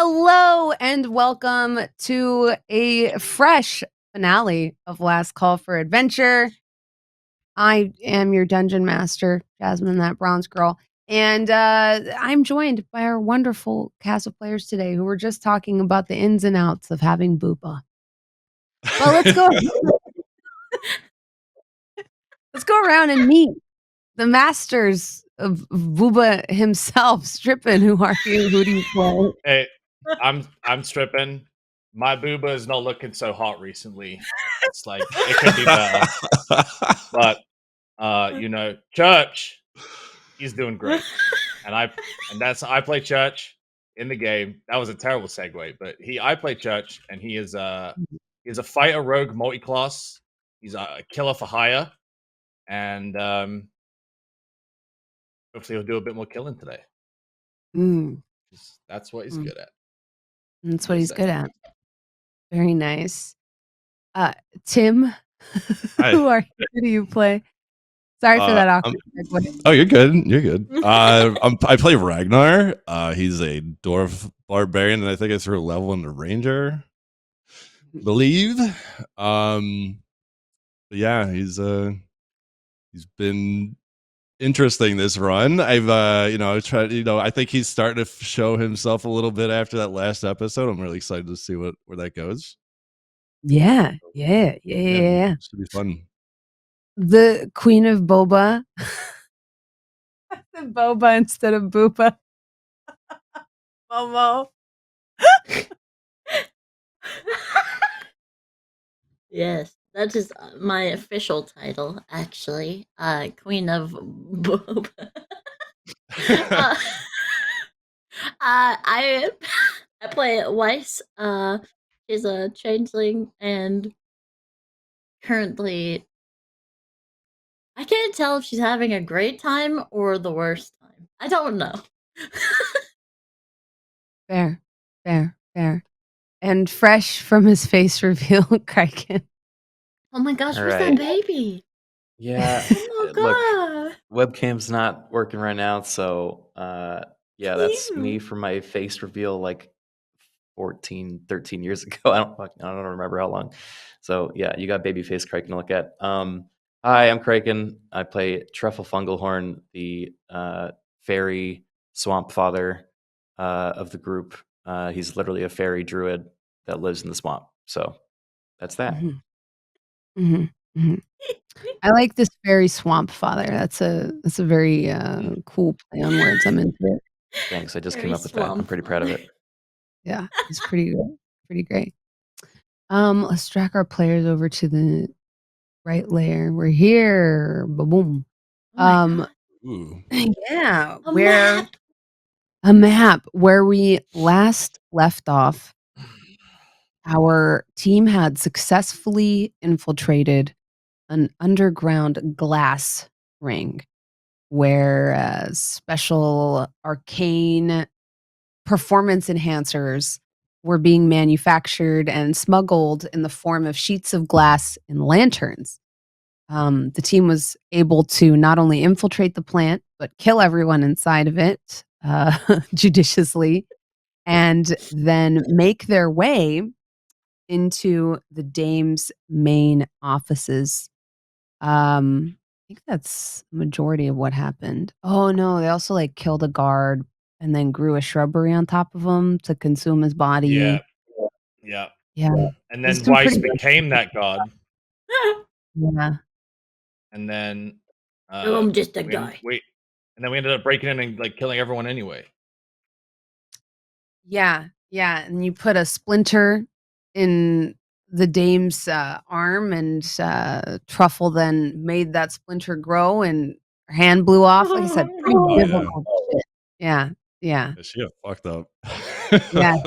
Hello and welcome to a fresh finale of Last Call for Adventure. I am your dungeon master, Jasmine, that bronze girl, and I'm joined by our wonderful cast of players today who were just talking about the ins and outs of having Booba. Well, let's go. Let's go around and meet the masters of Booba himself. Strippin, who are you? Who do you play? Hey, I'm Strippin. My booba is not looking so hot recently. It's like it could be better. But Church, he's doing great. And I play Church in the game. That was a terrible segue, but I play Church and he's a fighter rogue multi-class. He's a killer for hire. And hopefully he'll do a bit more killing today. That's what he's good at. That's what he's good at. Very nice. Tim, who do you play? Sorry for that awkward segue. Oh, you're good. You're good. I play Ragnar. He's a dwarf barbarian, and I think I threw a level in the ranger. Believe. But yeah, he's been interesting this run. I've tried. I think he's starting to show himself a little bit after that last episode. I'm really excited to see where that goes. Yeah. Should be fun. The Queen of Boba. The Boba instead of Booba. Momo. Yes, that is my official title, actually. Queen of Boba. I play Weiss. She's a changeling, and currently, I can't tell if she's having a great time or the worst time. I don't know. Fair. And fresh from his face reveal, Criken. Oh my gosh, where's that baby? Yeah. Oh my god. Webcam's not working right now, so yeah, that's me for my face reveal like 13 years ago. I don't remember how long. So yeah, you got baby face Criken to look at. Hi, I'm Criken. I play Truffle Fungalhorn, the fairy swamp father of the group. He's literally a fairy druid that lives in the swamp. So that's that. I like this fairy swamp father. That's a very cool play on words. I'm into it. Thanks. I just came up with that. I'm pretty proud of it. Yeah, it's pretty great. Let's drag our players over to the right layer. We're here. Boom. Yeah, a map where we last left off. Our team had successfully infiltrated an underground glass ring where special arcane performance enhancers were being manufactured and smuggled in the form of sheets of glass and lanterns. The team was able to not only infiltrate the plant, but kill everyone inside of it judiciously, and then make their way into the dame's main offices. I think that's the majority of what happened. Oh no, they also like killed a guard and then grew a shrubbery on top of him to consume his body. Yeah. And He's then doing Weiss pretty good. became that god. Yeah. And then I'm just a guy. And then we ended up breaking in and like killing everyone anyway. Yeah. And you put a splinter in the dame's arm, and Truffle then made that splinter grow, and her hand blew off. Like I said, pretty biblical shit. Yeah. She got fucked up. Yeah,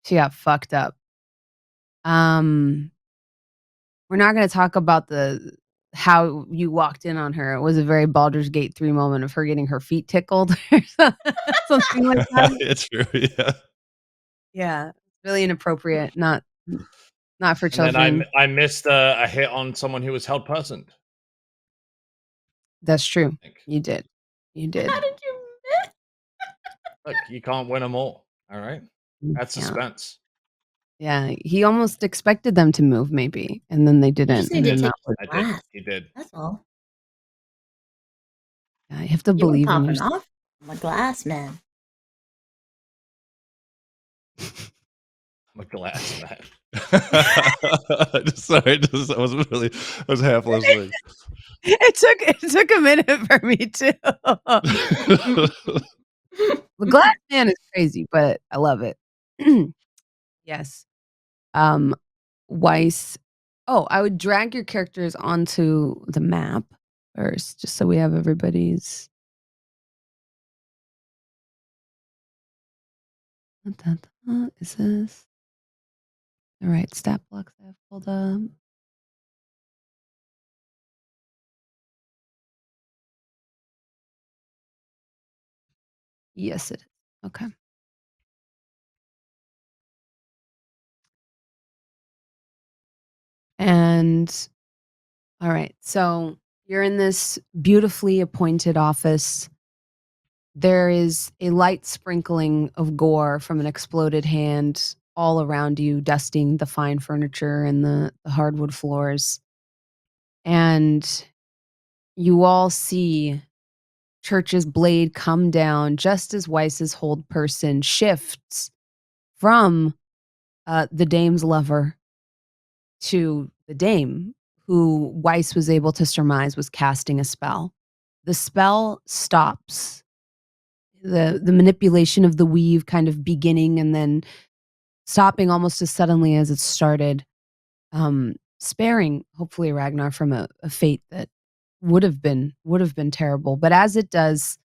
she got fucked up. We're not going to talk about how you walked in on her. It was a very Baldur's Gate 3 moment of her getting her feet tickled or something like that. It's true, yeah. Yeah, really inappropriate. Not for children. And then I missed a hit on someone who was held present. That's true. You did. How did you miss? Look, you can't win them all. All right, that's Yeah. suspense. Yeah, he almost expected them to move maybe, and then they You didn't, just need and to then take that was I did. glass. He did. That's all. yeah, you have to You were believe in popping yourself. off. I'm a glass man. I'm a glass man. Sorry, I wasn't really. I was half listening. It took a minute for me too. The glass man is crazy, but I love it. Yes. Weiss. Oh, I would drag your characters onto the map first, just so we have everybody's. What is this? All right, stat blocks I have pulled up. Yes, it is. Okay. And all right, so you're in this beautifully appointed office. There is a light sprinkling of gore from an exploded hand all around you, dusting the fine furniture and the hardwood floors. And you all see Church's blade come down just as Weiss's hold person shifts from the dame's lover to the dame, who Weiss was able to surmise was casting a spell. The spell stops. The manipulation of the weave kind of beginning and then stopping almost as suddenly as it started, sparing hopefully Ragnar from a fate that would have been terrible. But as it does,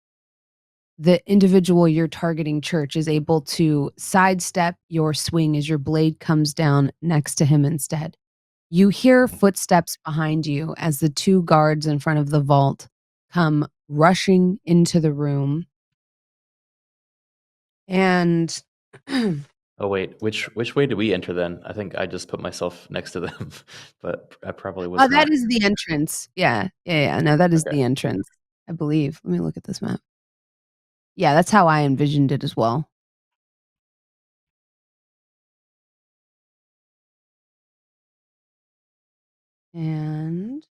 the individual you're targeting, Church, is able to sidestep your swing as your blade comes down next to him instead. You hear footsteps behind you as the two guards in front of the vault come rushing into the room. And Oh wait, which way did we enter then? I think I just put myself next to them, but I probably was oh, not. that is the entrance. Yeah. No, that is Okay. the entrance, I believe. Let me look at this map. Yeah, that's how I envisioned it as well. And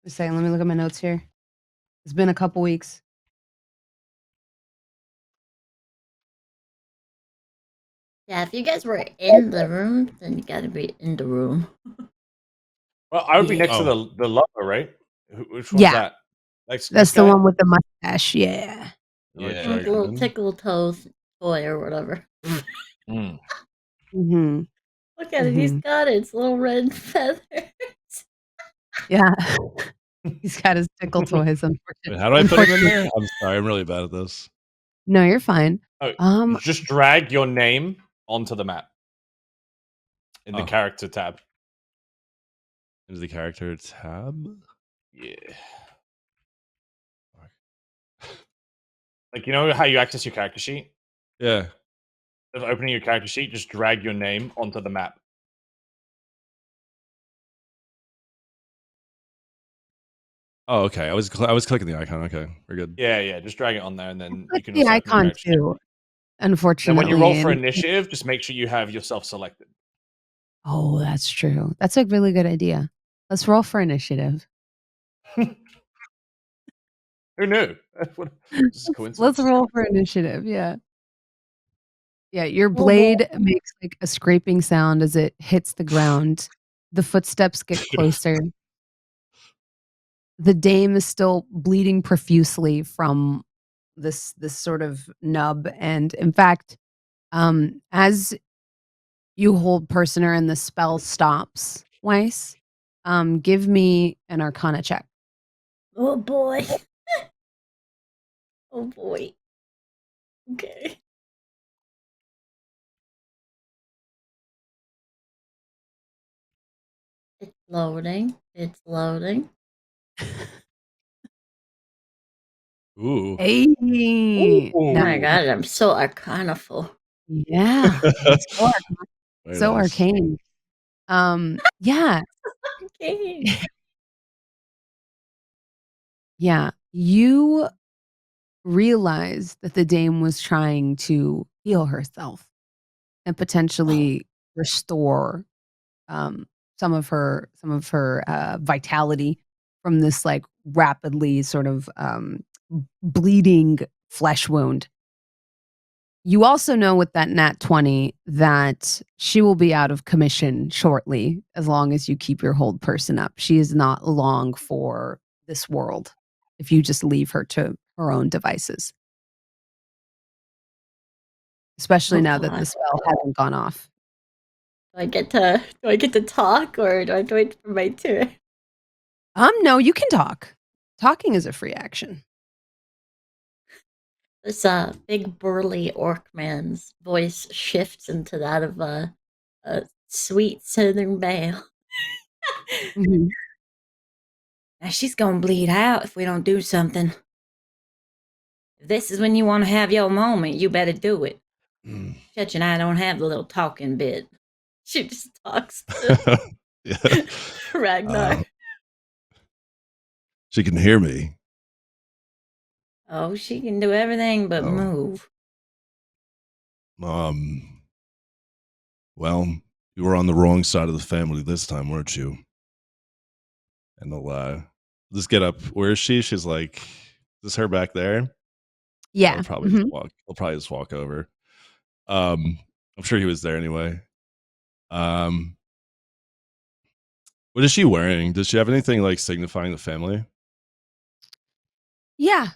a second, let me look at my notes here. It's been a couple weeks. Yeah, if you guys were in the room, then you gotta be in the room. Well, I would be Yeah. next to the lover, right? Which one's Yeah. that? Like That's this the guy? one with the mustache. Yeah. Like Yeah. Like a little Dragon. tickle toes toy or whatever. Mm. Mm-hmm. Look at it, he's got its little red feathers. Yeah. He's got his tickle toys, Wait, unfortunately. how do I put him in there? I'm sorry, I'm really bad at this. No, you're fine. Oh, just drag your name onto the map in the Oh. character tab. Into the character tab. Yeah. Like, you know how you access your character sheet? Yeah. Of opening your character sheet, just drag your name onto the map. Oh, okay. I was clicking the icon. Okay, we're good. Yeah, just drag it on there, and then you Click can the also open your icon character sheet. too, Then unfortunately. when you roll for and- initiative, just make sure you have yourself selected. Oh, that's true. That's a really good idea. Let's roll for initiative. Who knew? Just a coincidence. Let's roll for initiative. Yeah. Yeah, your boy. blade makes like a scraping sound as it hits the ground. The footsteps get closer. The dame is still bleeding profusely from this sort of nub, and in fact, as you hold Personer and the spell stops, Weiss, give me an Arcana check. Oh boy. Oh boy. Okay. It's loading. It's loading. Ooh. Hey, Ooh. Oh my god, I'm so arcanaful. yeah, Very so nice. arcane. Yeah, Okay. yeah. You realize that the dame was trying to heal herself and potentially restore some of her vitality from this like rapidly sort of bleeding flesh wound. You also know with that nat 20 that she will be out of commission shortly as long as you keep your hold person up. She is not long for this world if you just leave her to her own devices. Especially Oh, now that the God. spell hasn't gone off. Do I get to talk, or do I have to wait for my turn? No, you can talk. Talking is a free action. This big burly orc man's voice shifts into that of a sweet southern belle. Mhm. Now she's gonna bleed out if we don't do something. If this is when you want to have your moment, you better do it. Church and I don't have the little talking bit. She just talks to Yeah. Ragnar. She can hear me. Oh, she can do everything but Oh. move. Well, you were on the wrong side of the family this time, weren't you? And they'll just get up. Where is she? She's like, is this her back there? Yeah. I'll probably just walk. He'll probably just walk over. I'm sure he was there anyway. What is she wearing? Does she have anything like signifying the family? Yeah.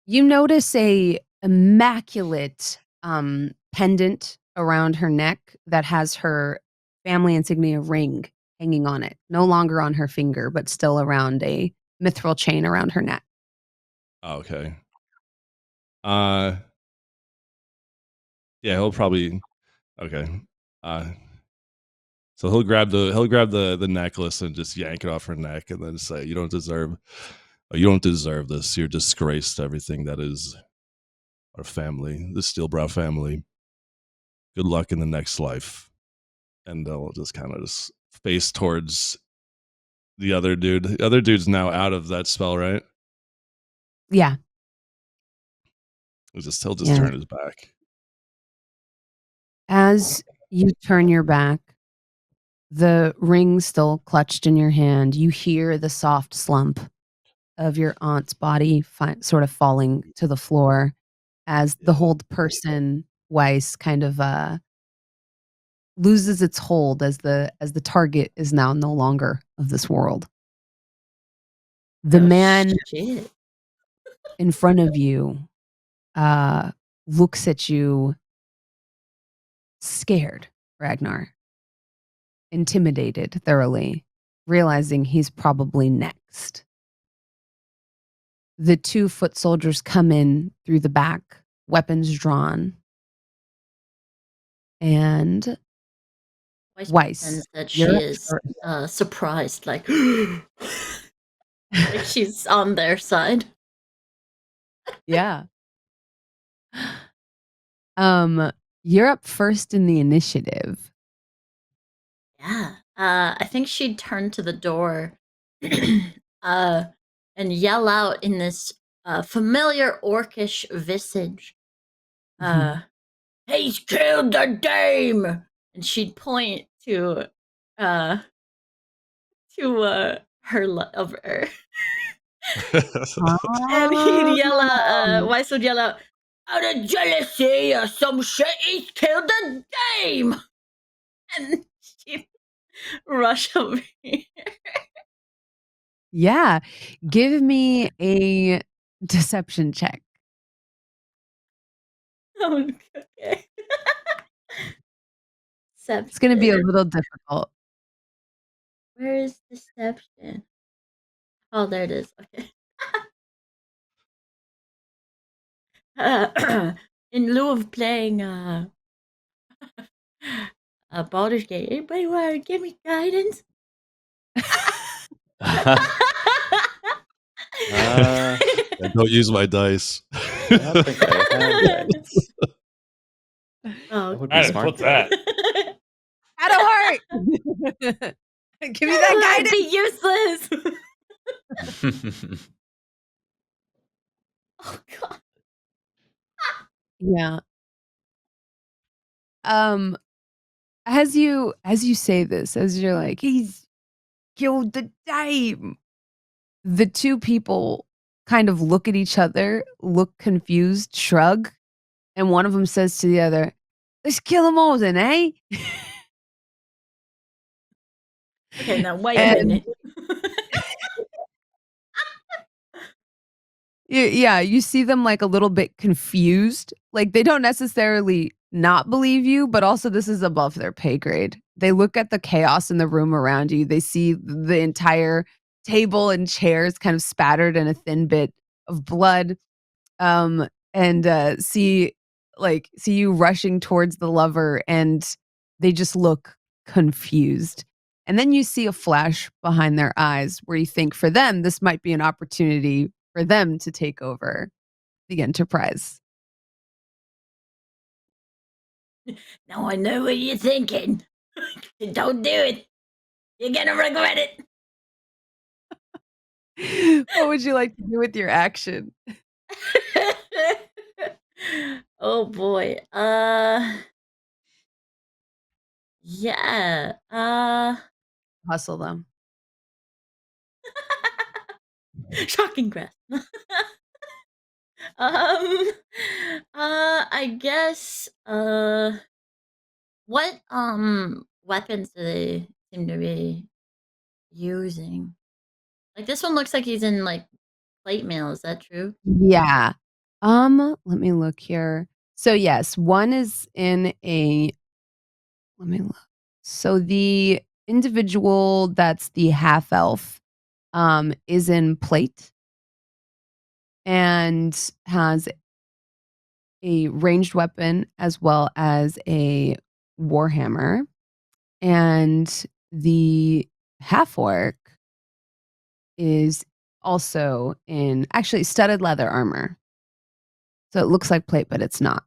You notice a immaculate pendant around her neck that has her family insignia ring hanging on it. No longer on her finger, but still around a mithril chain around her neck. Oh, okay. Yeah, he'll probably okay. So he'll grab the necklace and just yank it off her neck and then say, you don't deserve this. You're disgrace to everything that is our family, the Steelbrow family. Good luck in the next life. And they'll just kind of just face towards the other dude. The other dude's now out of that spell, right? Yeah. He'll just Yeah. turn his back. As you turn your back, the ring still clutched in your hand, you hear the soft slump of your aunt's body sort of falling to the floor as the hold person, Weiss, kind of loses its hold as the target is now no longer of this world. The man Shit. in front of you looks at you scared, Ragnar, intimidated thoroughly, realizing he's probably next. The 2 foot soldiers come in through the back, weapons drawn. And Weiss, pretends that she you're is surprised, like like she's on their side. Yeah. You're up first in the initiative. Yeah. I think she'd turn to the door and yell out in this familiar orcish visage. He's killed the dame! And she'd point to her lover. And he'd yell out, Weiss would yell out, out of jealousy or some shit, he's killed the dame! And she'd rush over here. Yeah. Give me a deception check. Oh, okay. It's going to be a little difficult. Where is deception? Oh, there it is. Okay. In lieu of playing a Baldur's Gate, anybody want to give me guidance? Don't use my dice. I don't think I have guidance. Oh, That would I be had to smart. put that. Out of heart. Give me that that'd guidance. be useless. Oh God. Yeah. Um, as you say this, as you're like, "He's killed the dame," the 2 people kind of look at each other, look confused, shrug, and one of them says to the other, "Let's kill 'em all then, eh?" Okay, now wait a And minute. yeah, you see them, like, a little bit confused, like, they don't necessarily not believe you, but also this is above their pay grade. They look at the chaos in the room around you, they see the entire table and chairs kind of spattered in a thin bit of blood, and, see you rushing towards the lover, and they just look confused. And then you see a flash behind their eyes where you think for them, this might be an opportunity for them to take over the Enterprise. Now I know what you're thinking. Don't do it. You're gonna regret it. What would you like to do with your action? Oh boy. Yeah. Hustle them. Shocking grass. um I guess what weapons do they seem to be using? Like this one looks like he's in like plate mail, is that true? Yeah. Let me look here. So yes, one is in a let me look. So the individual that's the half elf is in plate and has a ranged weapon as well as a warhammer. And the half orc is also in actually studded leather armor. So it looks like plate, but it's not.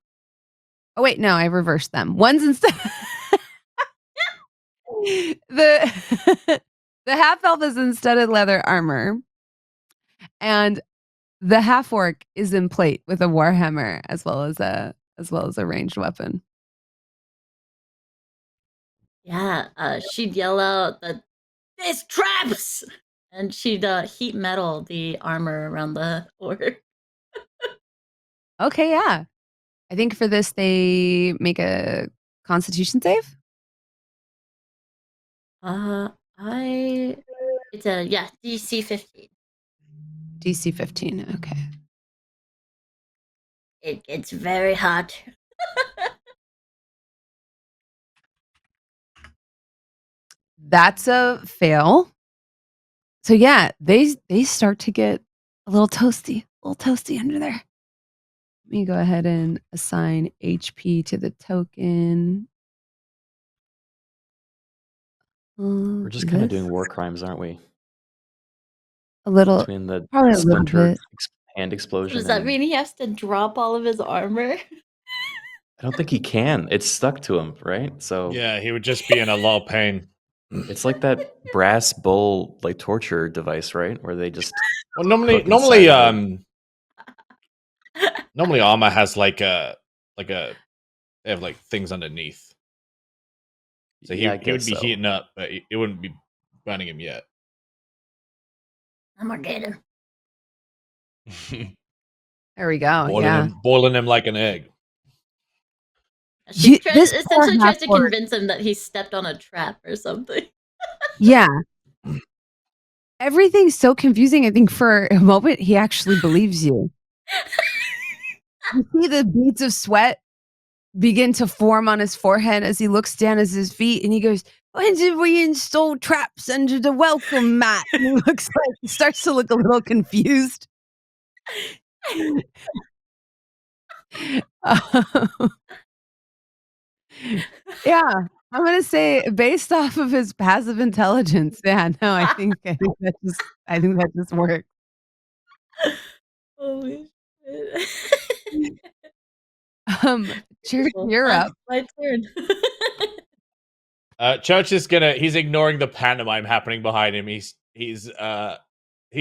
Oh wait, no, I reversed them. One's instead the the half elf is in studded leather armor, and the half orc is in plate with a warhammer as well as a ranged weapon. Yeah, she'd yell out that this traps, and she'd heat metal the armor around the orc. Okay, yeah. I think for this they make a constitution save? I it's a yeah DC 15. DC 15. Okay. It gets very hot. That's a fail. So yeah, they start to get a little toasty under there. Let me go ahead and assign HP to the token. We're just kind of This doing war crimes, aren't we? a little, Between the probably a little splinter bit. hand So explosion. does that and- mean he has to drop all of his armor? I don't think he can. It's stuck to him, right? So Yeah, he would just be in a lot of pain. it's like that brass bull like torture device, right? Where they just Well, normally, cook inside of normally armor has they have like things underneath. So Yeah, I he would guess be so. heating up, but it wouldn't be burning him yet. I'm gonna get him. There we go. Boiling him like an egg. She This poor essentially tries to half-orc. convince him that he stepped on a trap or something. Yeah. Everything's so confusing. I think for a moment he actually believes you. You see the beads of sweat begin to form on his forehead as he looks down at his feet and he goes, "When did we install traps under the welcome mat?" And he starts to look a little confused. Yeah, I'm gonna say based off of his passive intelligence, yeah, no, I think that just works. Holy shit. You're up. My turn. Church is he's ignoring the pantomime happening behind him. He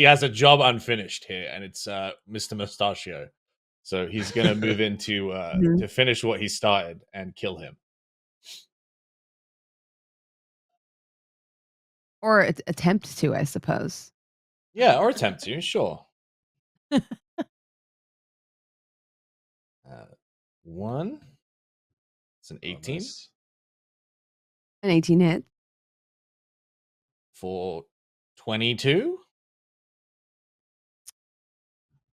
has a job unfinished here, and it's Mr. Mustachio. So he's gonna move into Mhm. to finish what he started and kill him. Or attempt to, I suppose. Yeah, or attempt to, sure. 1. It's an 18 nice. An 18 hit. for 22.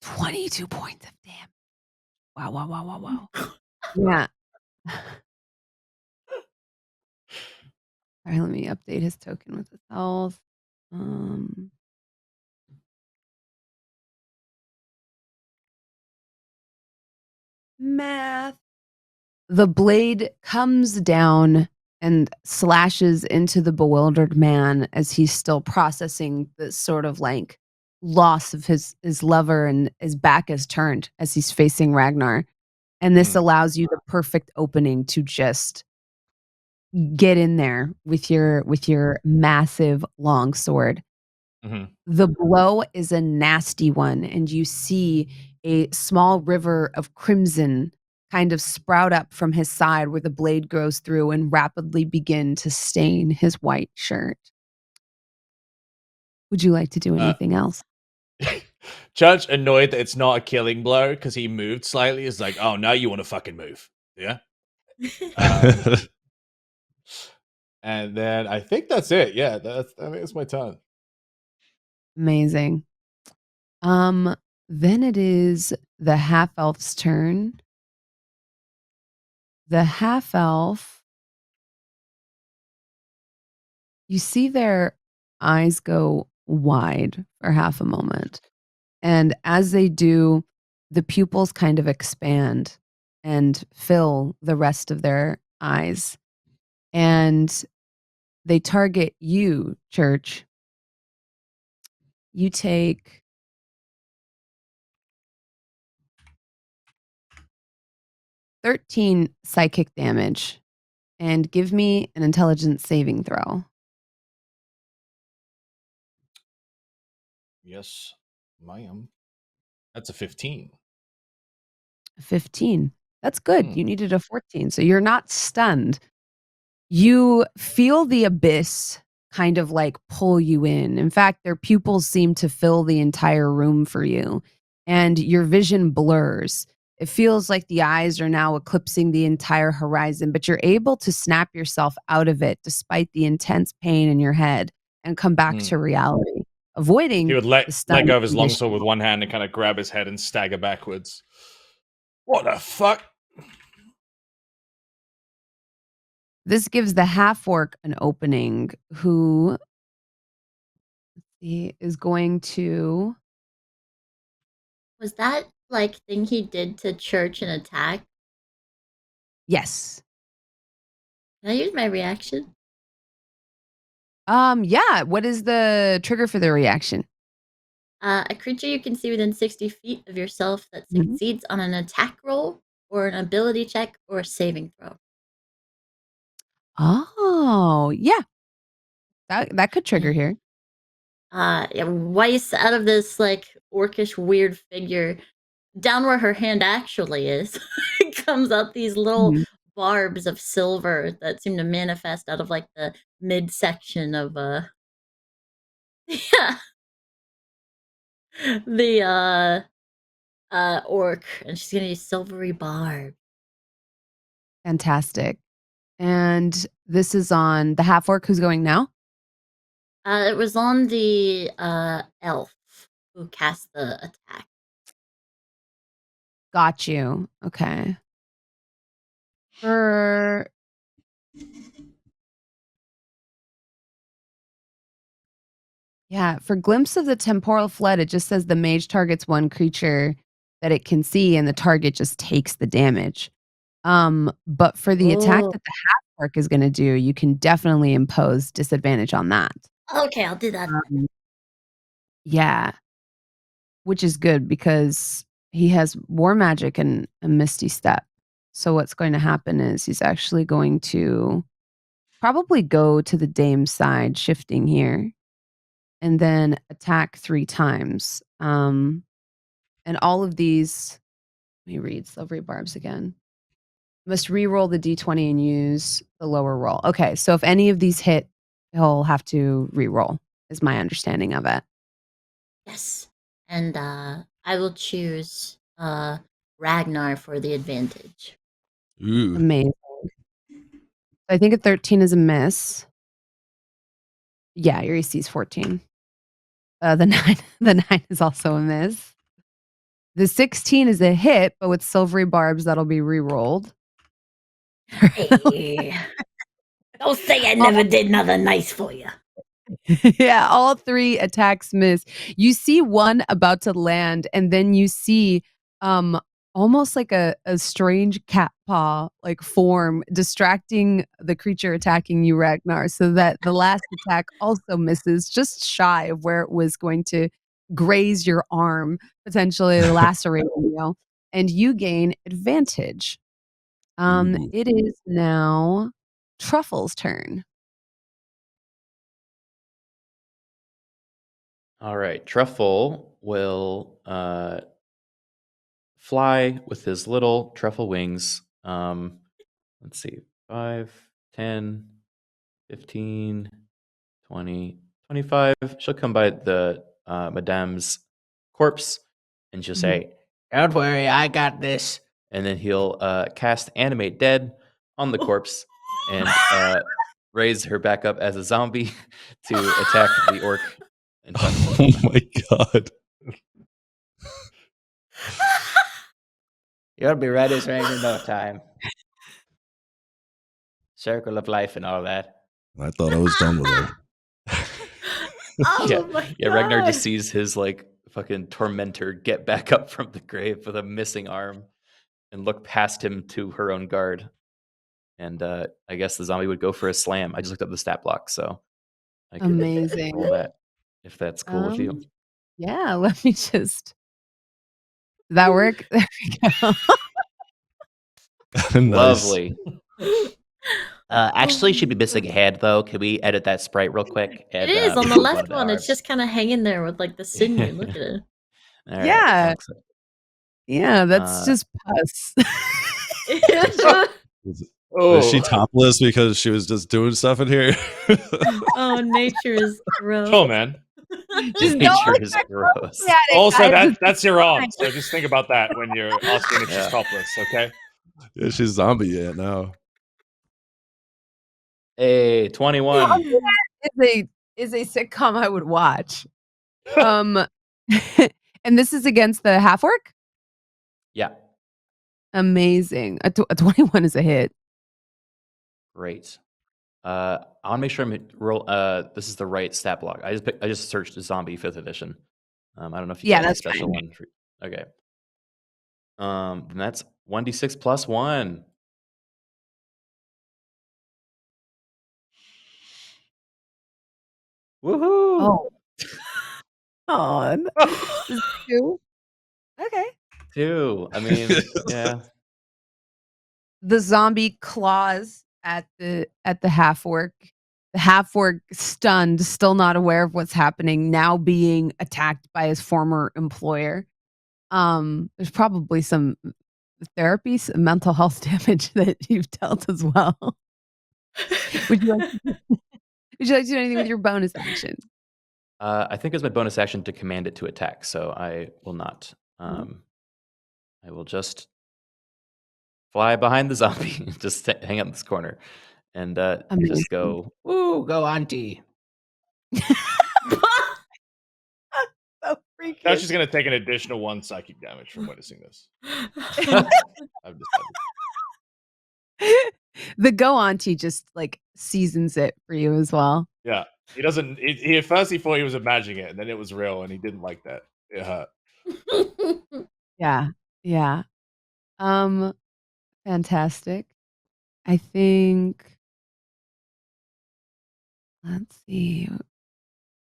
22 points of damage. Wow. Yeah. All right, let me update his token with his health. Math. The blade comes down and slashes into the bewildered man as he's still processing the sort of like loss of his lover, and his back is turned as he's facing Ragnar. And this allows you the perfect opening to just get in there with your massive long sword. Mhm. The blow is a nasty one, and you see a small river of crimson kind of sprout up from his side where the blade goes through and rapidly begin to stain his white shirt. Would you like to do anything else? Judge, annoyed that it's not a killing blow because he moved slightly, is like, oh, now you want to fucking move. Yeah. And then I think that's it. Yeah, I think it's my turn. Amazing. Then it is the half elf's turn. The half elf, you see their eyes go wide for half a moment. And as they do, the pupils kind of expand and fill the rest of their eyes. And they target you, Church. You take 13 psychic damage and give me an intelligence saving throw. Yes, ma'am. That's a 15. 15. That's good. You needed a 14. So you're not stunned. You feel the abyss kind of like pull you in. In fact, their pupils seem to fill the entire room for you, and your vision blurs. It feels like the eyes are now eclipsing the entire horizon, but you're able to snap yourself out of it despite the intense pain in your head and come back to reality, avoiding He would the let stun go of his condition. longsword with one hand and kind of grab his head and stagger backwards. What the fuck? This gives the half orc an opening who he is going to. Was that like thing he did to Church an attack? Yes. Can I use my reaction? Yeah. What is the trigger for the reaction? A creature you can see within 60 feet of yourself that Mhm. succeeds on an attack roll or an ability check or a saving throw. Oh, yeah. That could trigger here. Yeah, Weiss out of this like orcish weird figure, down where her hand actually is, comes out these little Mhm. barbs of silver that seem to manifest out of like the midsection of yeah, the orc, and she's gonna use silvery barb. Fantastic. And this is on the half orc who's going now? It was on the elf who cast the attack. Got you. Okay. For Yeah, for Glimpse of the Temporal Flood, it just says the mage targets one creature that it can see, and the target just takes the damage. But for the attack Oh, that the half orc is gonna do, you can definitely impose disadvantage on that. okay, I'll do that. Um, yeah, which is good because he has War Magic and a Misty Step. So what's going to happen is he's actually going to probably go to the dame's side, shifting here, and then attack 3 times. And all of these me read Silvery Barbs again. Must re-roll the d20 and use the lower roll. Okay, so if any of these hit, he'll have to re-roll, is my understanding of it. Yes. And I will choose Ragnar for the advantage. Ooh. Amazing. I think a 13 is a miss. Yeah, your AC is 14. The 9 is also a miss. The 16 is a hit, but with Silvery Barbs, that'll be re-rolled. Hey. Don't say I never did nothing nice for you. Yeah, all 3 attacks miss. You see one about to land, and then you see almost like a strange cat paw like form distracting the creature attacking you, Ragnar, so that the last attack also misses just shy of where it was going to graze your arm, potentially lacerating you, and you gain advantage. Ooh. It is now Truffle's turn. All right, Truffle will fly with his little truffle wings. Let's see, 5, 10, 15, 20, 25. She'll come by the Madame's corpse and she'll say, "Don't worry, I got this." And then he'll cast Animate Dead on the corpse and raise her back up as a zombie to attack the orc in front of him. Oh my god. You'll be ready as rain in no time. Circle of life and all that. I thought I was done with her. Oh my Yeah, Ragnar God. just sees his like fucking tormentor get back up from the grave with a missing arm and look past him to her own guard. And I guess the zombie would go for a slam. I just looked up the stat block, so I could Amazing. roll that if that's cool with you. Yeah, let me just. Did that work? There we go. Nice. Lovely. Actually, she'd be missing a head though. Can we edit that sprite real quick? It is on the left one. It's just kind of hanging there with like the sinew. Look at it. All right, Yeah. thanks. Yeah, that's just pus. Was she topless because she was just doing stuff in here? Oh, nature is gross. Oh man. Just Nature is gross. Also, that's your aunt. So just think about that when you're asking if she's topless. Okay. Yeah, she's zombie yet now. Hey, 21. Is a sitcom I would watch. And this is against the half orc? Yeah, Amazing. A 21 is a hit. great. I want to make sure I'm roll. This is the right stat block. I just searched zombie 5th edition. I don't know if you got any that's special fine. one. Okay. Then that's 1d6 plus 1. Woohoo! Oh. This is 2? Okay. 2. I mean, yeah. The zombie claws at the half orc. The half orc, stunned, still not aware of what's happening, now being attacked by his former employer. There's probably some therapy, some mental health damage that you've dealt as well. Would you like to do anything with your bonus action? I think it's my bonus action to command it to attack, so I will not. I will just fly behind the zombie, just hang out in this corner, and just go, "Woo, go auntie." So freaking. Now she's gonna take an additional 1 psychic damage from witnessing this. I've decided. The go auntie just like seasons it for you as well. Yeah, he doesn't. He at first he thought he was imagining it, and then it was real, and he didn't like that. It hurt. Yeah. Fantastic. I think. Let's see.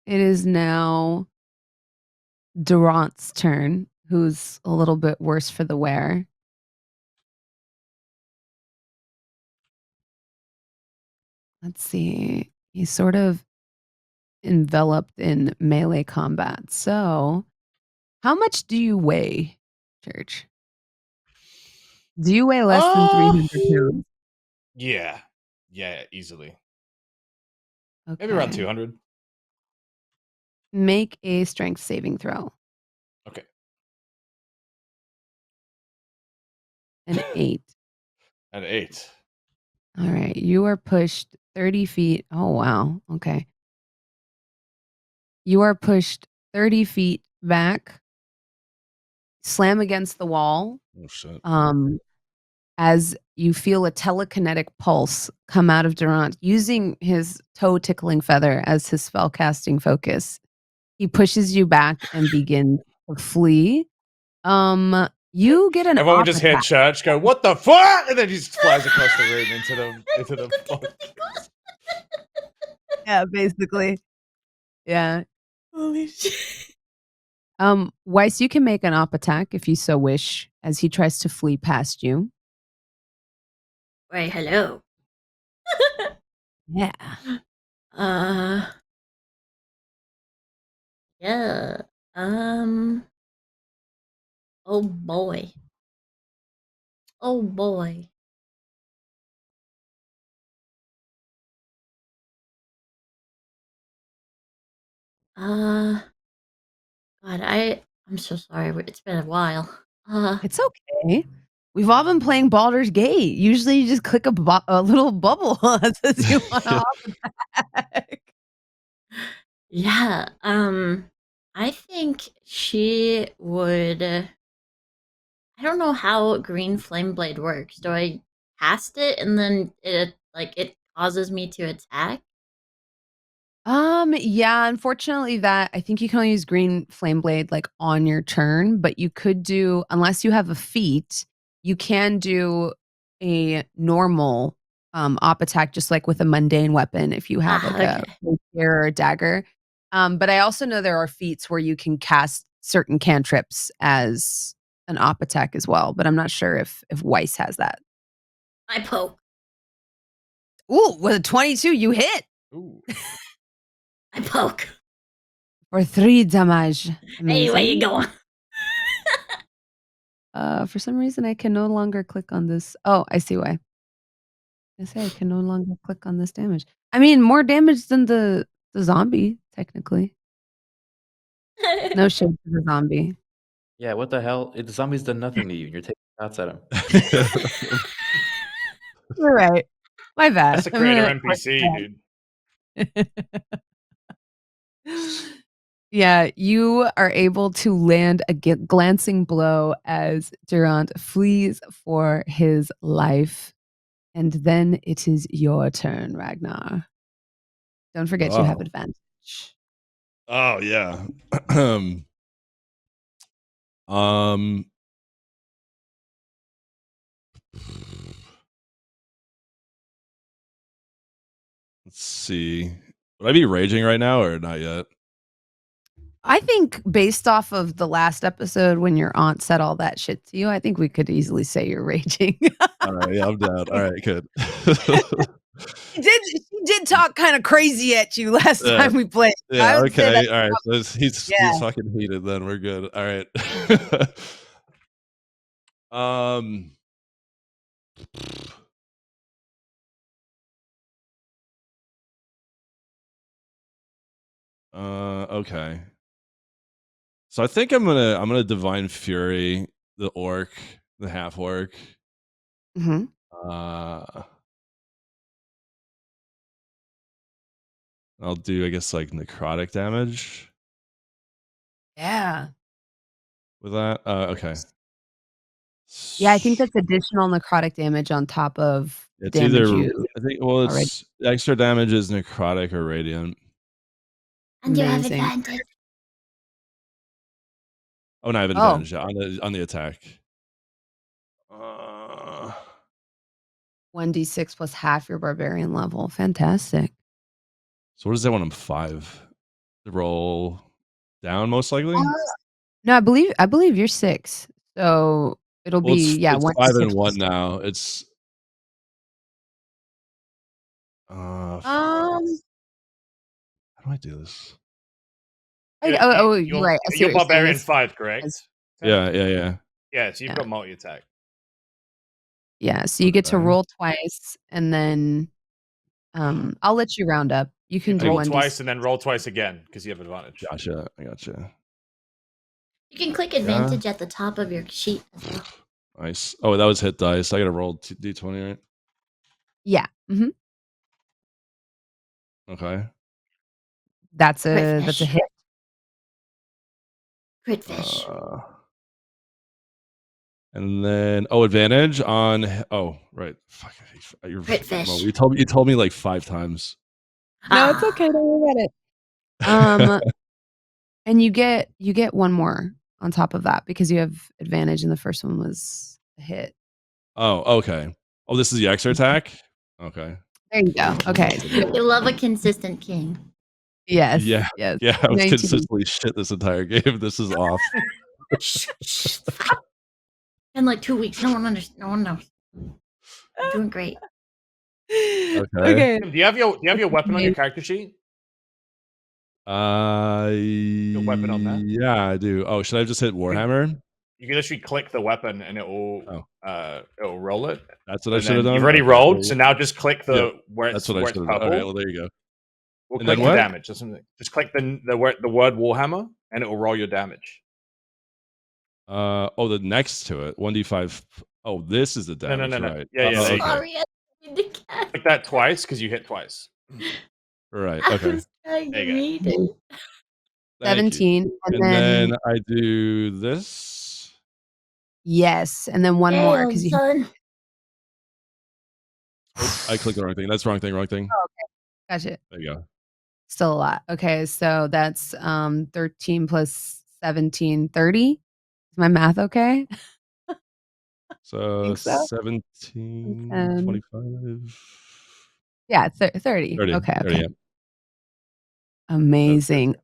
It is now Durant's turn, who's a little bit worse for the wear. Let's see. He's sort of enveloped in melee combat. So, how much do you weigh, Church? Do you weigh less than 300 pounds? Yeah. Yeah, easily. Okay. Maybe around 200. Make a strength saving throw. Okay. An 8. An 8. All right. You are pushed 30 feet. Oh, wow. Okay. You are pushed 30 feet back, slam against the wall, Oh shit. as you feel a telekinetic pulse come out of Durant using his toe tickling feather as his spellcasting focus. He pushes you back and begins to flee. You get an Everyone op just hear attack. Church go, "What the fuck?" And then he just flies across the room into the Yeah, basically. Yeah. Holy shit. Weiss, you can make an op attack if you so wish, as he tries to flee past you. Wait, hello. Yeah. Uh. Yeah. Oh boy. Oh boy. God, I'm so sorry. It's been a while. It's okay. We've all been playing Baldur's Gate. Usually you just click a little bubble that says you want to op attack. Yeah. I think she would. I don't know how Green Flame Blade works. Do I cast it and then it causes me to attack? Yeah, unfortunately that I think you can only use green flame blade like on your turn, but you could do unless you have a feat, you can do a normal op attack just like with a mundane weapon if you have like a Okay. rapier or a dagger. But I also know there are feats where you can cast certain cantrips as an op attack as well, but I'm not sure if Weiss has that. I poke. Ooh, with a 22 you hit Ooh. I poke. for 3 damage. Hey, where you Amazing. going? For some reason, I can no longer click on this. Oh, I see why. I say I can no longer click on this damage. I mean, more damage than the zombie, technically. No shade to the zombie. Yeah, what the hell? The zombie's done nothing to you, and you're taking shots at him. You're right. My bad. That's a I'm creator gonna NPC, dude. Yeah, you are able to land a glancing blow as Durant flees for his life. And then it is your turn, Ragnar. Don't forget you have Wow. advantage. Oh yeah. um let's see. Would I be raging right now or not yet? I think based off of the last episode when your aunt said all that shit to you, I think we could easily say you're raging. All right, yeah, I'm down. All right, good. She did talk kind of crazy at you last Yeah. time we played. Yeah, I would say okay. that. All right. So he's Yeah. fucking heated then. We're good. All right. um okay. So I think I'm gonna Divine Fury the orc, the half orc. Mhm. I'll do I guess like necrotic damage Yeah. with that. Okay. Yeah, I think that's additional necrotic damage on top of the It's damage either you I think well already. it's extra damage is necrotic or radiant. And you have Amazing. advantage. Oh, no, I have an Oh. advantage on the attack. 1d6 plus half your barbarian level. Fantastic. So what is that when I'm 5? To roll down most likely? No, I believe you're 6. So it'll Well, be it's 5 1d6 and 1 plus now. It's how do I do this? You're right. I see You're what you're saying. barbarian It's 5, correct? Yeah. Yeah, so you've Yeah. got multi attack. Yeah, so you get to Okay. roll twice, and then, I'll let you round up. You can do Roll 1d6. twice and then roll twice again because you have advantage. Gotcha. I gotcha. You can click advantage at the top of your sheet as well. Nice. Oh, that was hit dice. I gotta roll d20, right? Yeah, Okay. that's Crit a fish. hit. Crit fish. And then advantage on right. Fuck, you're Crit fish. Well, you told me like 5 times. No, it's okay, don't worry about it. And you get one more on top of that because you have advantage, and the first one was a hit. Oh, okay. Oh, this is the extra attack? Okay. There you go. Okay. You love a consistent king. Yes. Yeah. Yes. Yeah, I was 19. consistently shit this entire game. This is off. Shh, shh, it's fine. In like 2 weeks, no one knows. You're doing great. Okay. Do you have your weapon on your character sheet? Weapon on that? Yeah, I do. Oh, should I just hit Warhammer? You can literally click the weapon and it will roll it. That's what I And should have then done. you've already Okay, rolled, cool. so now just click the Yeah, where that's it's what I where it's should have done. purple. Okay, well there you go. We'll And click then the what? damage. Just click the word Warhammer and it will roll your damage. The next to it, 1d5. Oh, this is the damage, No. right? Yeah, there you go. Sorry, I didn't mean to catch. Click that twice because you hit twice. Right. I Okay. was trying There to you read it. Thank you. 17, and And then then I do this. yes, and then one more Damn, because you. son. Oh, I clicked the wrong thing. That's wrong thing. Gotcha. There you go. Still a lot. Okay, so that's 13 plus 17, 30. Is my math okay? So Think so? 17, 10. 25. Yeah, 30. 30. Okay, 30, okay. yeah. Amazing.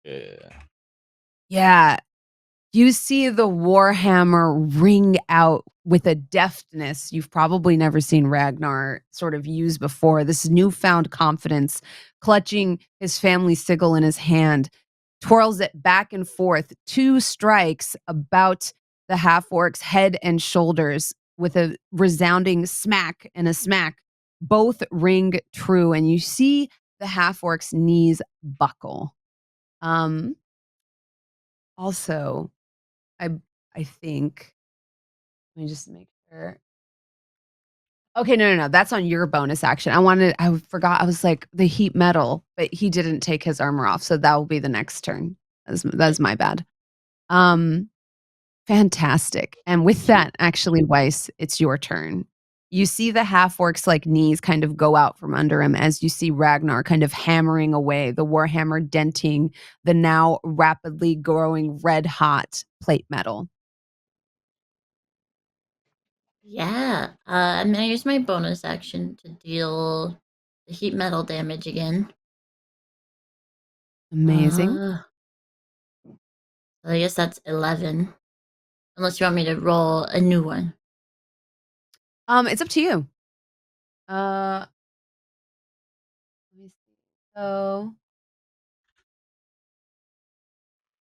Yeah. Yeah. You see the Warhammer ring out with a deftness you've probably never seen Ragnar sort of use before. This newfound confidence, clutching his family sigil in his hand, twirls it back and forth, 2 strikes about the half-orc's head and shoulders with a resounding smack and a smack. Both ring true, and you see the half-orc's knees buckle. Also, I think, let me just make sure. Okay, no. That's on your bonus action. I forgot. I was like the heat metal, but he didn't take his armor off, so that will be the next turn. That's my bad. Fantastic. And with that, actually, Weiss, it's your turn. You see the half-orc's like knees kind of go out from under him as you see Ragnar kind of hammering away, the warhammer denting the now rapidly growing red hot plate metal. Yeah, I'm gonna use my bonus action to deal the heat metal damage again. Amazing. So I guess that's 11. Unless you want me to roll a new one. It's up to you. Let me see. So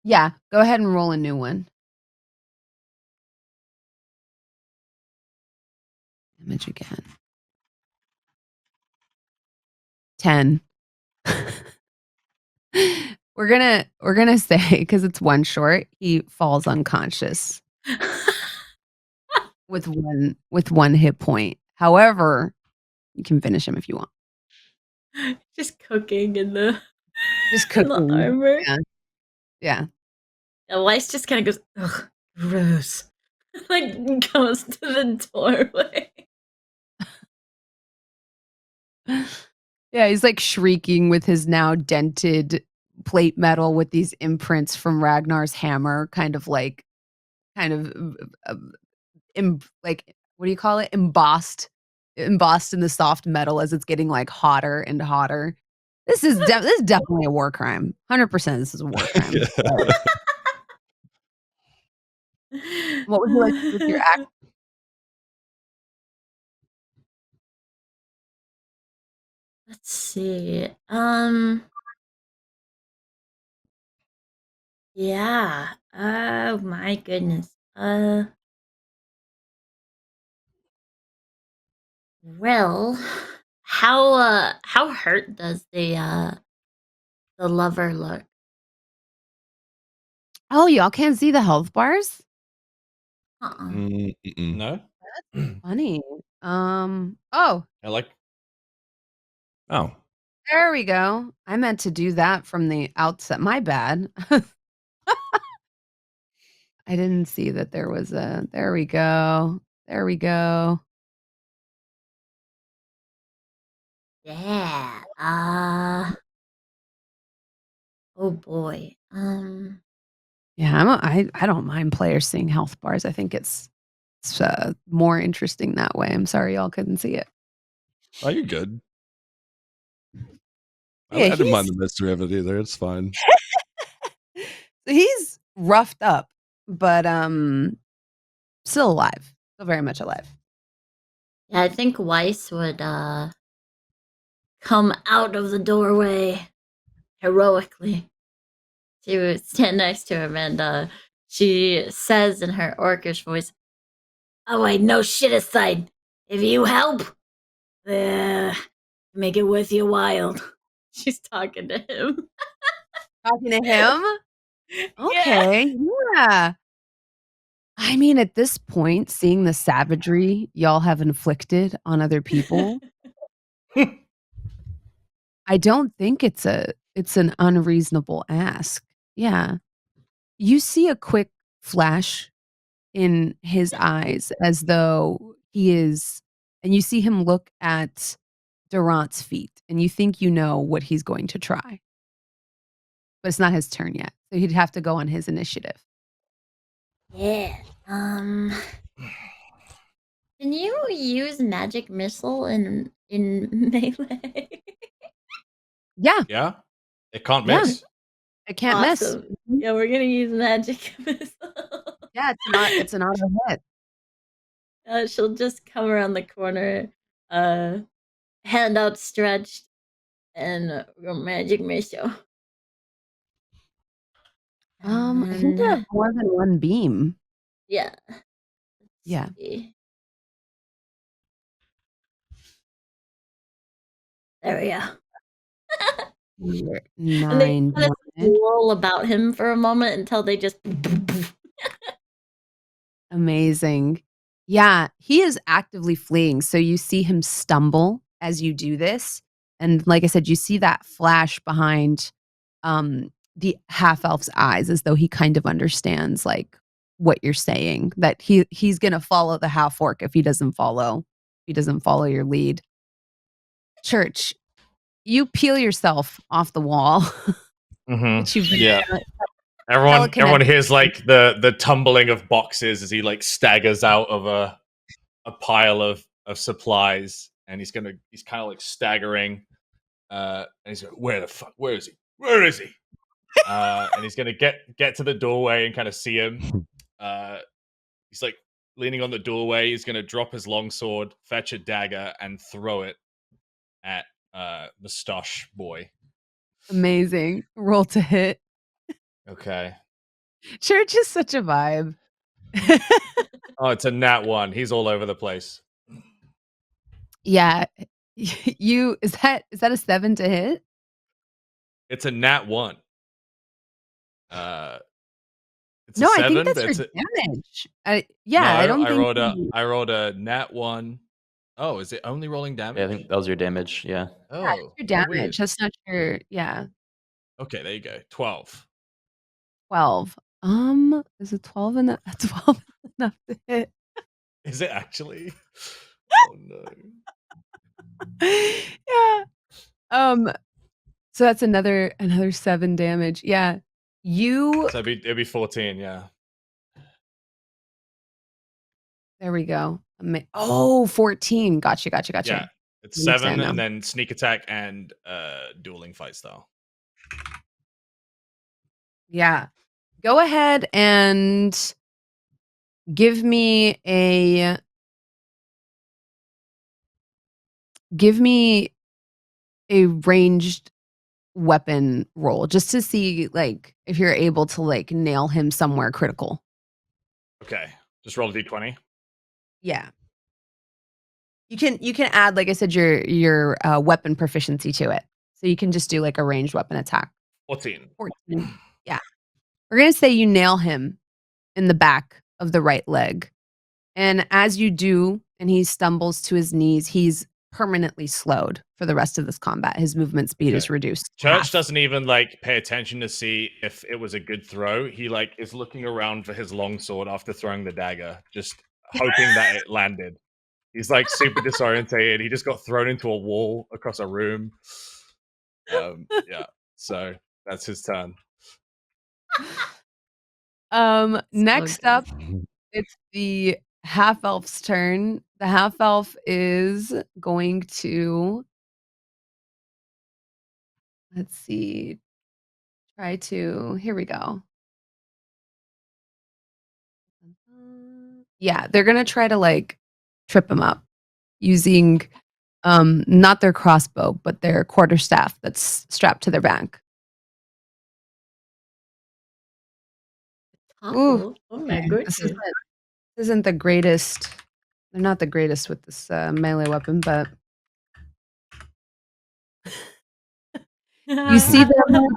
yeah, go ahead and roll a new one. Damage again. 10. We're gonna say, because it's one short, he falls unconscious with one hit point. However, you can finish him if you want. Just cooking in the Just in the cooking. armor. Yeah. Weiss just kind of goes, ugh, gross. Like goes to the doorway. Yeah, he's like shrieking with his now dented plate metal with these imprints from Ragnar's hammer, kind of like what do you call it? Embossed in the soft metal as it's getting like hotter and hotter. This is definitely a war crime. 100% this is a war crime. What would you like to do with your action? Let's see. Yeah. Oh my goodness. Well, how hurt does the lover look? Oh, y'all can't see the health bars? Uh-uh. Mm-mm. No. Funny. Oh, I like. Oh, there we go. I meant to do that from the outset. My bad. I didn't see that there was a there we go. There we go. Yeah. Oh boy. Yeah, I don't mind players seeing health bars. I think it's more interesting that way. I'm sorry y'all couldn't see it. oh, you're good. Yeah, I didn't mind he's the mystery of it either. It's fine. he's roughed up, but still alive. Still very much alive. Yeah, I think Weiss would come out of the doorway heroically. She would stand next to him and she says in her orcish voice, "Oh wait, no shit aside. If you help, make it worth your while." She's talking to him. Talking to him? Okay, yeah. I mean, at this point, seeing the savagery y'all have inflicted on other people, I don't think it's an unreasonable ask. Yeah. You see a quick flash in his eyes as though he is and you see him look at Durant's feet, and you think you know what he's going to try. But it's not his turn yet, so he'd have to go on his initiative. Yeah. Can you use magic missile in melee? Yeah, Yeah. It can't Yeah. miss. it can't miss. Awesome. Yeah, we're gonna use magic missile. Yeah, it's an auto hit. She'll just come around the corner, hand outstretched, and go magic missile. I think you have And more than one beam. yeah. Yeah. See. There we go. You're And they 9 kind of damage. swirl about him for a moment until they just. Amazing. Yeah, he is actively fleeing, so you see him stumble as you do this, and like I said, you see that flash behind, the half-elf's eyes as though he kind of understands, like, what you're saying, that he's gonna follow the half-orc if he doesn't follow your lead. Church, you peel yourself off the wall, which you've been Yeah. Everyone telekinetic. hears like the tumbling of boxes as he like staggers out of a pile of supplies, and he's kind of like staggering, and he's like, where is he? And he's gonna get to the doorway and kind of see him. He's like leaning on the doorway. He's gonna drop his longsword, fetch a dagger, and throw it at Mustache Boy. Amazing. Roll to hit. Okay. Church is such a vibe. Oh, it's a nat 1. He's all over the place. Yeah. Is that a 7 to hit? It's a nat 1. It's No, a I 7, think that's but your it's a, damage. no, I don't I think rolled a nat 1. Oh, is it only rolling damage? Yeah, I think that was your damage. Yeah. Oh, yeah, it's your how weird. damage. That's not your Okay, there you go. 12. 12. Is it 12 enough? 12 enough to hit? Is it actually? Oh no. Yeah. So that's another 7 damage. Yeah. You So it'd be 14, yeah. There we go. 14. Gotcha. Yeah. It's Understand 7 now. and then sneak attack and dueling fight style. Yeah. Go ahead and give me a ranged weapon roll just to see like if you're able to like nail him somewhere critical. Okay. Just roll a d20. Yeah. You can add, like I said, your weapon proficiency to it. So you can just do like a ranged weapon attack. 14. 14. Yeah. We're gonna say you nail him in the back of the right leg. And as you do, and he stumbles to his knees, he's permanently slowed for the rest of this combat. His movement speed is Okay. reduced. Church half. doesn't even like pay attention to see if it was a good throw. He like is looking around for his longsword after throwing the dagger, just hoping that it landed. He's like super disorientated. He just got thrown into a wall across a room. Yeah. So that's his turn. Next good. up, it's the half elf's turn. The half elf is going to, let's see, try to, here we go. Yeah, they're gonna try to like trip him up using not their crossbow, but their quarterstaff that's strapped to their back. Ooh, Oh my okay. goodness. This isn't the greatest. They're not the greatest with this melee weapon, but you see them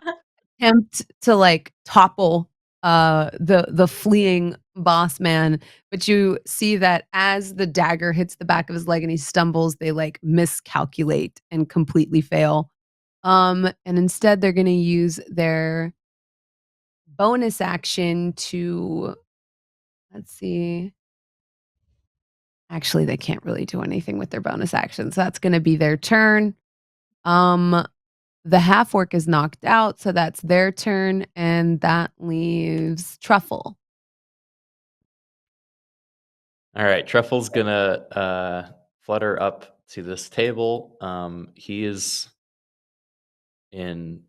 attempt to like topple the fleeing boss man, but you see that as the dagger hits the back of his leg and he stumbles, they like miscalculate and completely fail. And instead they're gonna use their bonus action to, let's see. Actually, they can't really do anything with their bonus actions. That's gonna be their turn. The half orc is knocked out, so that's their turn, and that leaves Truffle. All right, Truffle's gonna flutter up to this table. He is in,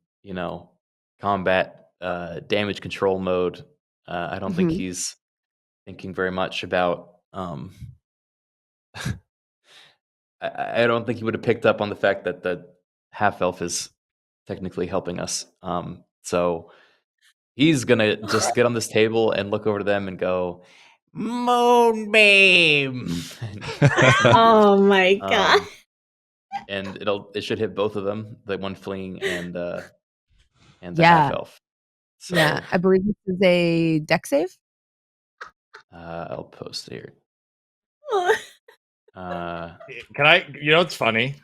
combat damage control mode. I don't think Mhm. he's thinking very much about. I don't think he would have picked up on the fact that the half elf is technically helping us. So he's gonna just get on this table and look over to them and go, "Moonbeam!" Oh my god. And it should hit both of them, the one fleeing and the half Yeah, elf. So yeah. I believe this is a deck save? I'll post here. Can I? You know what's funny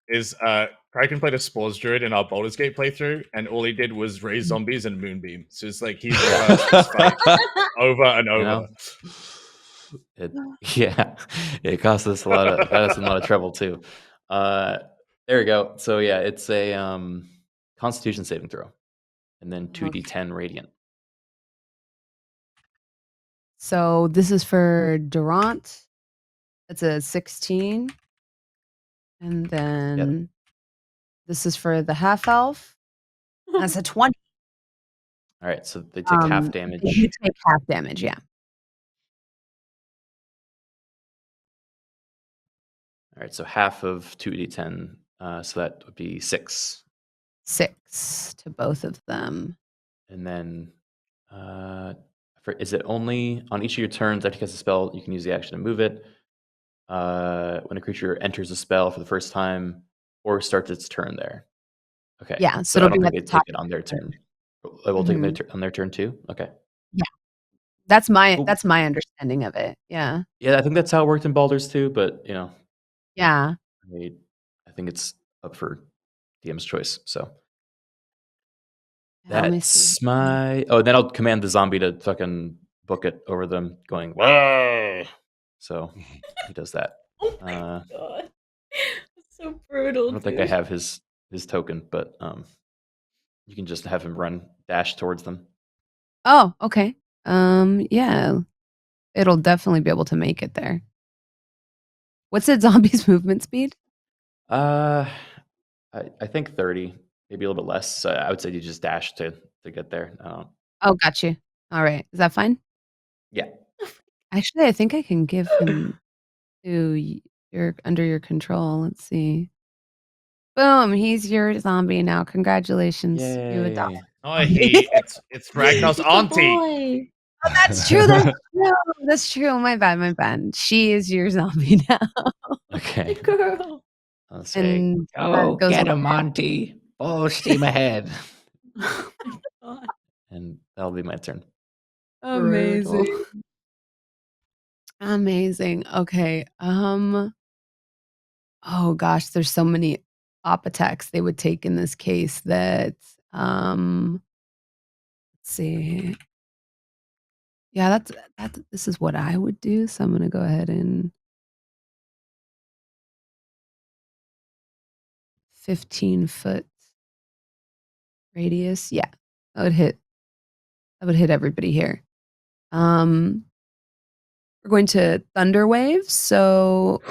is Criken played a Spores Druid in our Baldur's Gate playthrough, and all he did was raise zombies and moonbeam. So it's like he's reversed this fight over and over. You know? It cost us got us in a lot of trouble too. There we go. So yeah, it's a Constitution saving throw, and then 2d10 radiant. So this is for Durant. It's a 16. And then this is for the half elf. That's a 20. All right, so they take half damage. You take half damage, yeah. All right, so half of 2d10, so that would be 6. 6 to both of them. And then, is it only on each of your turns after you cast a spell, you can use the action to move it? When a creature enters a spell for the first time or starts its turn there. Okay. Yeah, So so I it'll don't be think at they the take top it on their of the turn. I will take Mhm. it on their turn too. Okay. Yeah. That's my Cool. that's my understanding of it. Yeah. Yeah, I think that's how it worked in Baldur's too, but Yeah. I think it's up for DM's choice. So Yeah, let me see. that's my. Oh, then I'll command the zombie to fucking book it over them, going "Whoa!" So he does that. Oh my god. That's so I brutal. don't think I have his token, but you can just have him dash towards them. Oh, okay. Yeah. It'll definitely be able to make it there. What's its zombie's movement speed? I think 30, maybe a little bit less. So I would say you just dash to get there. Oh, got you. All right. Is that fine? Yeah. Actually, I think I can give him to your under your control. Let's see. Boom, he's your zombie now. Congratulations. You adopted Yay. Oh, it's Ragnar's It's a auntie. boy. Oh, that's true. That's true. That's true. My bad. My bad. She is your zombie now, Okay. Girl. I'll say, and Oh, that goes get on. him, Monty. Full steam ahead. Oh my god. and that'll be my turn. Amazing. Brutal. Amazing. Okay. Oh gosh, there's so many op attacks they would take in this case that let's see. Yeah, that's this is what I would do. So I'm gonna go ahead and 15-foot radius. Yeah, I would hit everybody here. We're going to thunder wave. So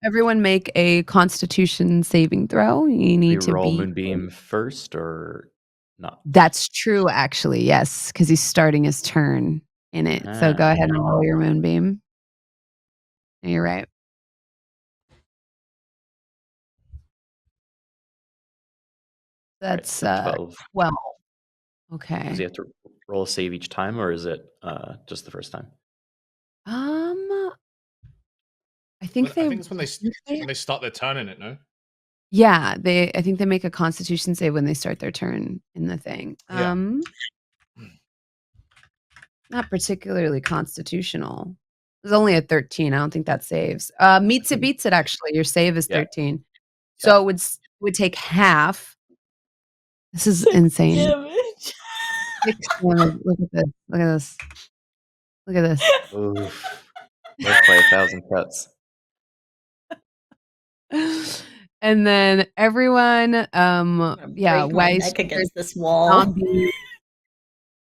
everyone make a constitution saving throw. You We need to roll be Moonbeam first or not? That's true, actually, yes, because he's starting his turn in it. So go Ah. ahead and roll your moonbeam. You're right. That's so 12. 12. Does Okay. he have to roll a save each time, or is it just the first time? I think I they think it's when they start their turn in it. No. Yeah, I think they make a constitution save when they start their turn in the thing. Yeah. Not particularly constitutional. It's only a 13. I don't think that saves. Meets it, beats it, actually. Your save is Yeah. 13. So it would take half. This is insane. Damage. 6 damage. Look at this. Look at this. Look at this. Oof. Death by 1,000 cuts. And then everyone, yeah, Break my Weiss, neck against this wall.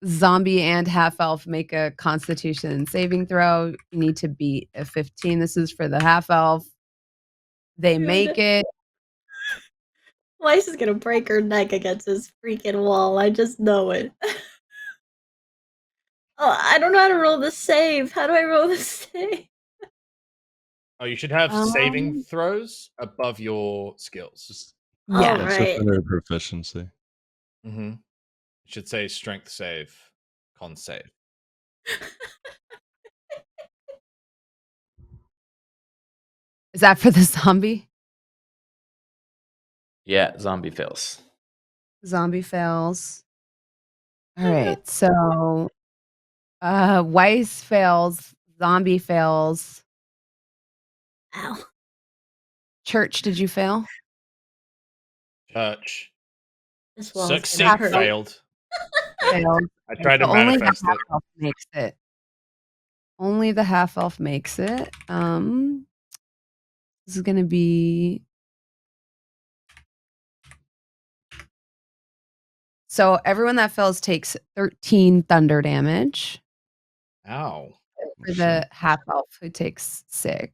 zombie and half elf make a constitution saving throw. You need to beat a 15. This is for the half elf. They make it. Weiss is gonna break her neck against this freaking wall. I just know it. Oh, I don't know how to roll the save. How do I roll the save? Oh, you should have saving throws above your skills. Yeah. Oh, It's right. under proficiency. Mm-hmm. It should say strength save, con save. Is that for the zombie? Yeah, zombie fails. Zombie fails. All right. So Weiss fails. Zombie fails. Ow. Church, did you fail? Church. This wall's gonna Succeed hurt. failed. Failed. I tried to So only the manifest half it. elf makes it. Only the half elf makes it. This is gonna be. So everyone that fails takes 13 thunder damage. Ow. For the half elf who takes 6.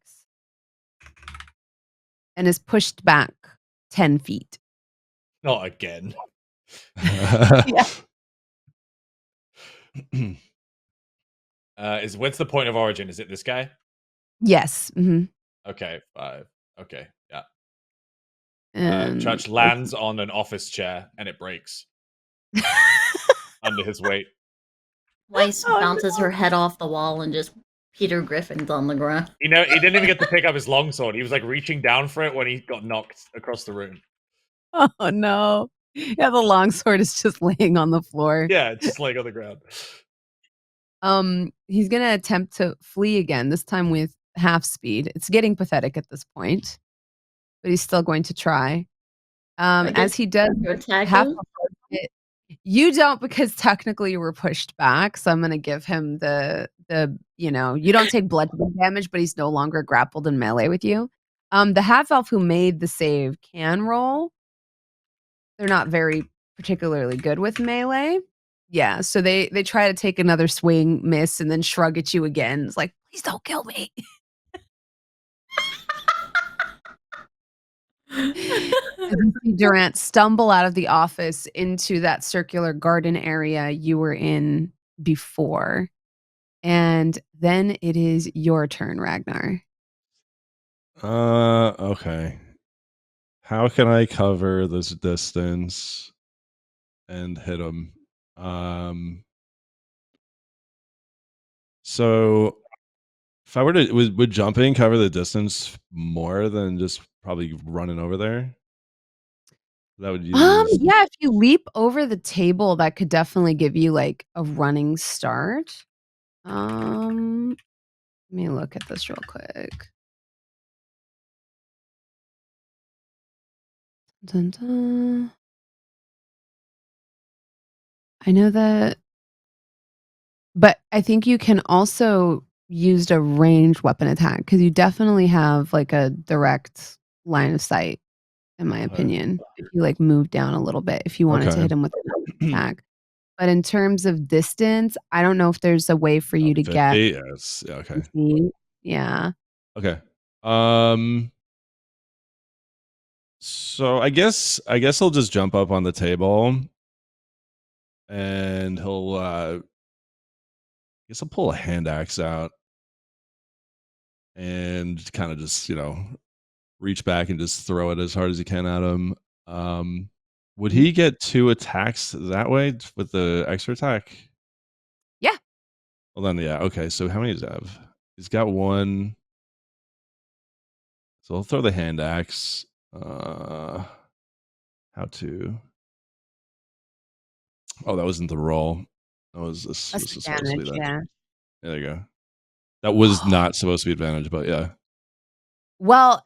And is pushed back 10 feet. Not again. Yeah. What's the point of origin? Is it this guy? Yes. Mm-hmm. Okay, 5. Okay, yeah. And Church lands on an office chair and it breaks under his weight. Weiss bounces her head off the wall and just Peter Griffin's on the ground. He didn't even get to pick up his longsword. He was like reaching down for it when he got knocked across the room. Oh no. Yeah, the longsword is just laying on the floor. Yeah, it's just laying on the ground. He's gonna attempt to flee again, this time with half speed. It's getting pathetic at this point, but he's still going to try. As he does, half him? you don't, because technically you were pushed back. So I'm gonna give him the you don't take bludgeoning damage, but he's no longer grappled in melee with you. The half elf who made the save can roll. They're not very particularly good with melee. Yeah, so they try to take another swing, miss, and then shrug at you again. It's like, please don't kill me. And you see Durant stumble out of the office into that circular garden area you were in before. And then it is your turn, Ragnar. Okay. How can I cover this distance and hit him? So if I were to would jumping cover the distance more than just probably running over there? That would use Yeah, if you leap over the table, that could definitely give you, like, a running start. Let me look at this real quick. Dun, dun. I know that but I think you can also use a ranged weapon attack because you definitely have, like, a direct line of sight, in my Okay. opinion, if you, like, move down a little bit if you wanted to Okay. hit him with a ranged attack. But in terms of distance, I don't know if there's a way for you to 50? get Yes. Yeah, okay. 50. Yeah. Okay. So I guess he'll just jump up on the table and he'll I guess he'll pull a hand axe out and kind of just, reach back and just throw it as hard as he can at him. Would Mhm. he get 2 attacks that way with the extra attack? Yeah. Well then, yeah, okay. So how many does he have? He's got 1. So I'll throw the hand axe. How to? Oh, that wasn't the roll. This That's was supposed to be advantage, that. yeah. Yeah, there you go. That was not supposed to be advantage, but yeah. Well,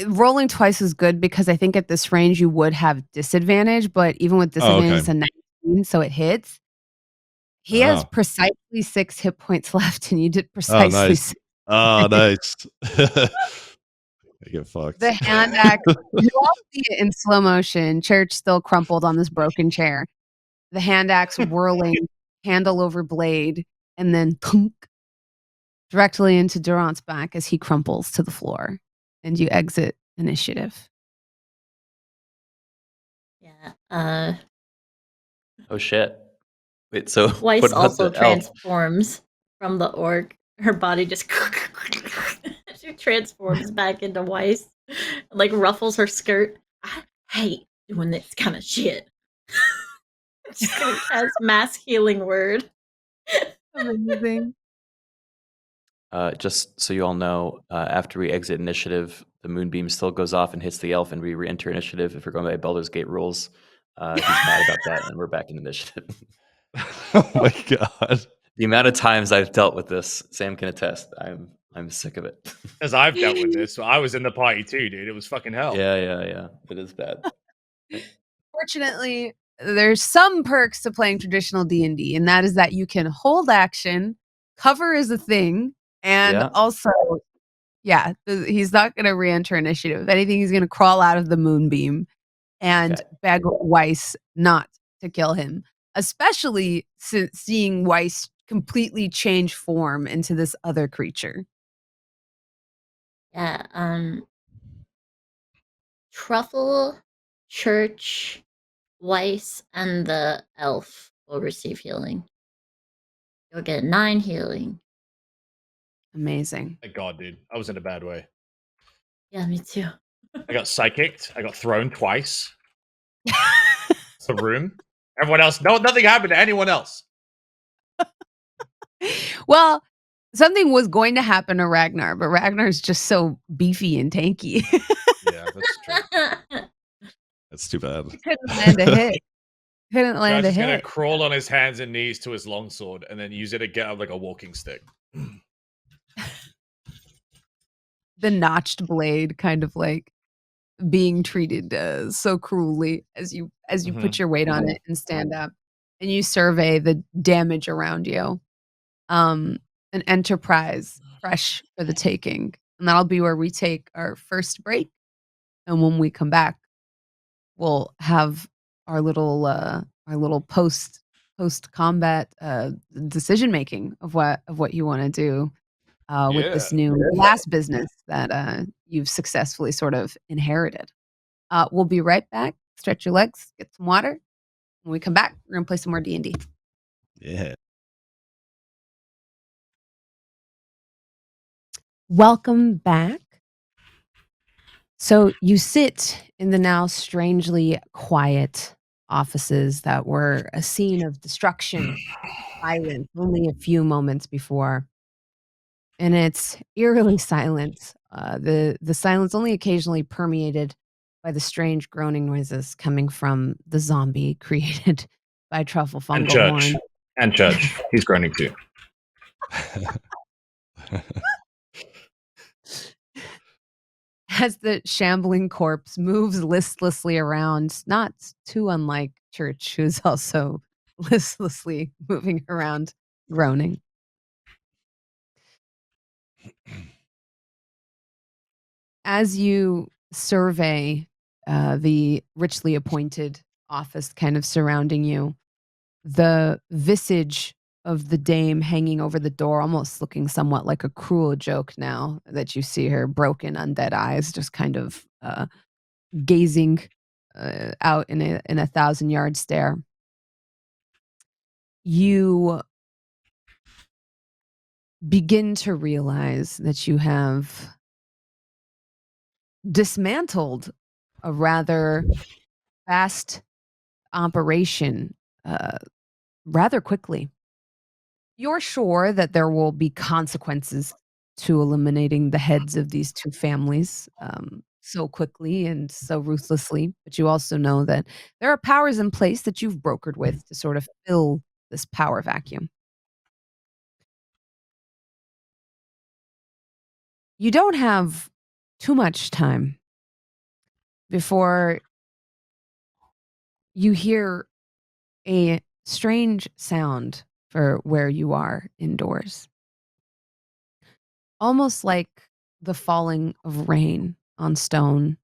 rolling twice is good because I think at this range you would have disadvantage, but even with Oh, disadvantage, okay. it's a 19, so it hits. He has Oh. precisely 6 hit points left, and you did Oh, precisely nice. 6. Oh, nice. I get fucked. The hand axe, you all see it in slow motion. Church still crumpled on this broken chair. The hand axe whirling, handle over blade, and then thunk, directly into Durant's back as he crumples to the floor, and you exit initiative. Yeah. Oh shit. Wait, so Weiss what about also the elf? transforms from the orc. Her body just she transforms back into Weiss, like ruffles her skirt. I hate doing this kind of shit. She's gonna cast mass healing word. Amazing. Just so you all know, after we exit initiative, the moonbeam still goes off and hits the elf, and we re-enter initiative. If we're going by Baldur's Gate rules, he's mad about that, and we're back in initiative. Oh my god. The amount of times I've dealt with this, Sam can attest. I'm sick of it. As I've dealt with this, I was in the party too, dude. It was fucking hell. Yeah. It is bad. Fortunately, there's some perks to playing traditional D&D, and that is that you can hold action, cover is a thing, and Yeah. also, he's not going to re-enter initiative. If anything, he's going to crawl out of the moonbeam and Okay. beg Weiss not to kill him, especially since seeing Weiss completely change form into this other creature. Yeah. Truffle, Church, Weiss, and the elf will receive healing. You'll get 9 healing. Amazing. Thank God, dude. I was in a bad way. Yeah, me too. I got psychicked. I got thrown twice. It's the room. Everyone else, nothing happened to anyone else. Well, something was going to happen to Ragnar, but Ragnar's just so beefy and tanky. Yeah, that's true. That's too bad. He couldn't land a hit. Couldn't land Josh a is gonna hit. crawl on his hands and knees to his longsword and then use it to get up like a walking stick. The notched blade kind of like being treated so cruelly as you put your weight on it and stand up and you survey the damage around you. An enterprise fresh for the taking. And that'll be where we take our first break. And when we come back, we'll have our little post combat decision making of what you want to do with this new last business that you've successfully sort of inherited. We'll be right back. Stretch your legs, get some water. When we come back, we're gonna play some more D&D. Yeah. Welcome back. So you sit in the now strangely quiet offices that were a scene of destruction, violence, only a few moments before. And it's eerily silent. The silence only occasionally permeated by the strange groaning noises coming from the zombie created by Truffle And Fungal Church. Horn. And Church. He's groaning too. As the shambling corpse moves listlessly around, not too unlike Church, who's also listlessly moving around, groaning. As you survey the richly appointed office kind of surrounding you, the visage of the dame hanging over the door, almost looking somewhat like a cruel joke now that you see her broken, undead eyes just kind of gazing out in a 1,000-yard stare. You begin to realize that you have dismantled a rather fast operation rather quickly. You're sure that there will be consequences to eliminating the heads of these two families so quickly and so ruthlessly, but you also know that there are powers in place that you've brokered with to sort of fill this power vacuum. You don't have too much time before you hear a strange sound for where you are indoors. Almost like the falling of rain on stone.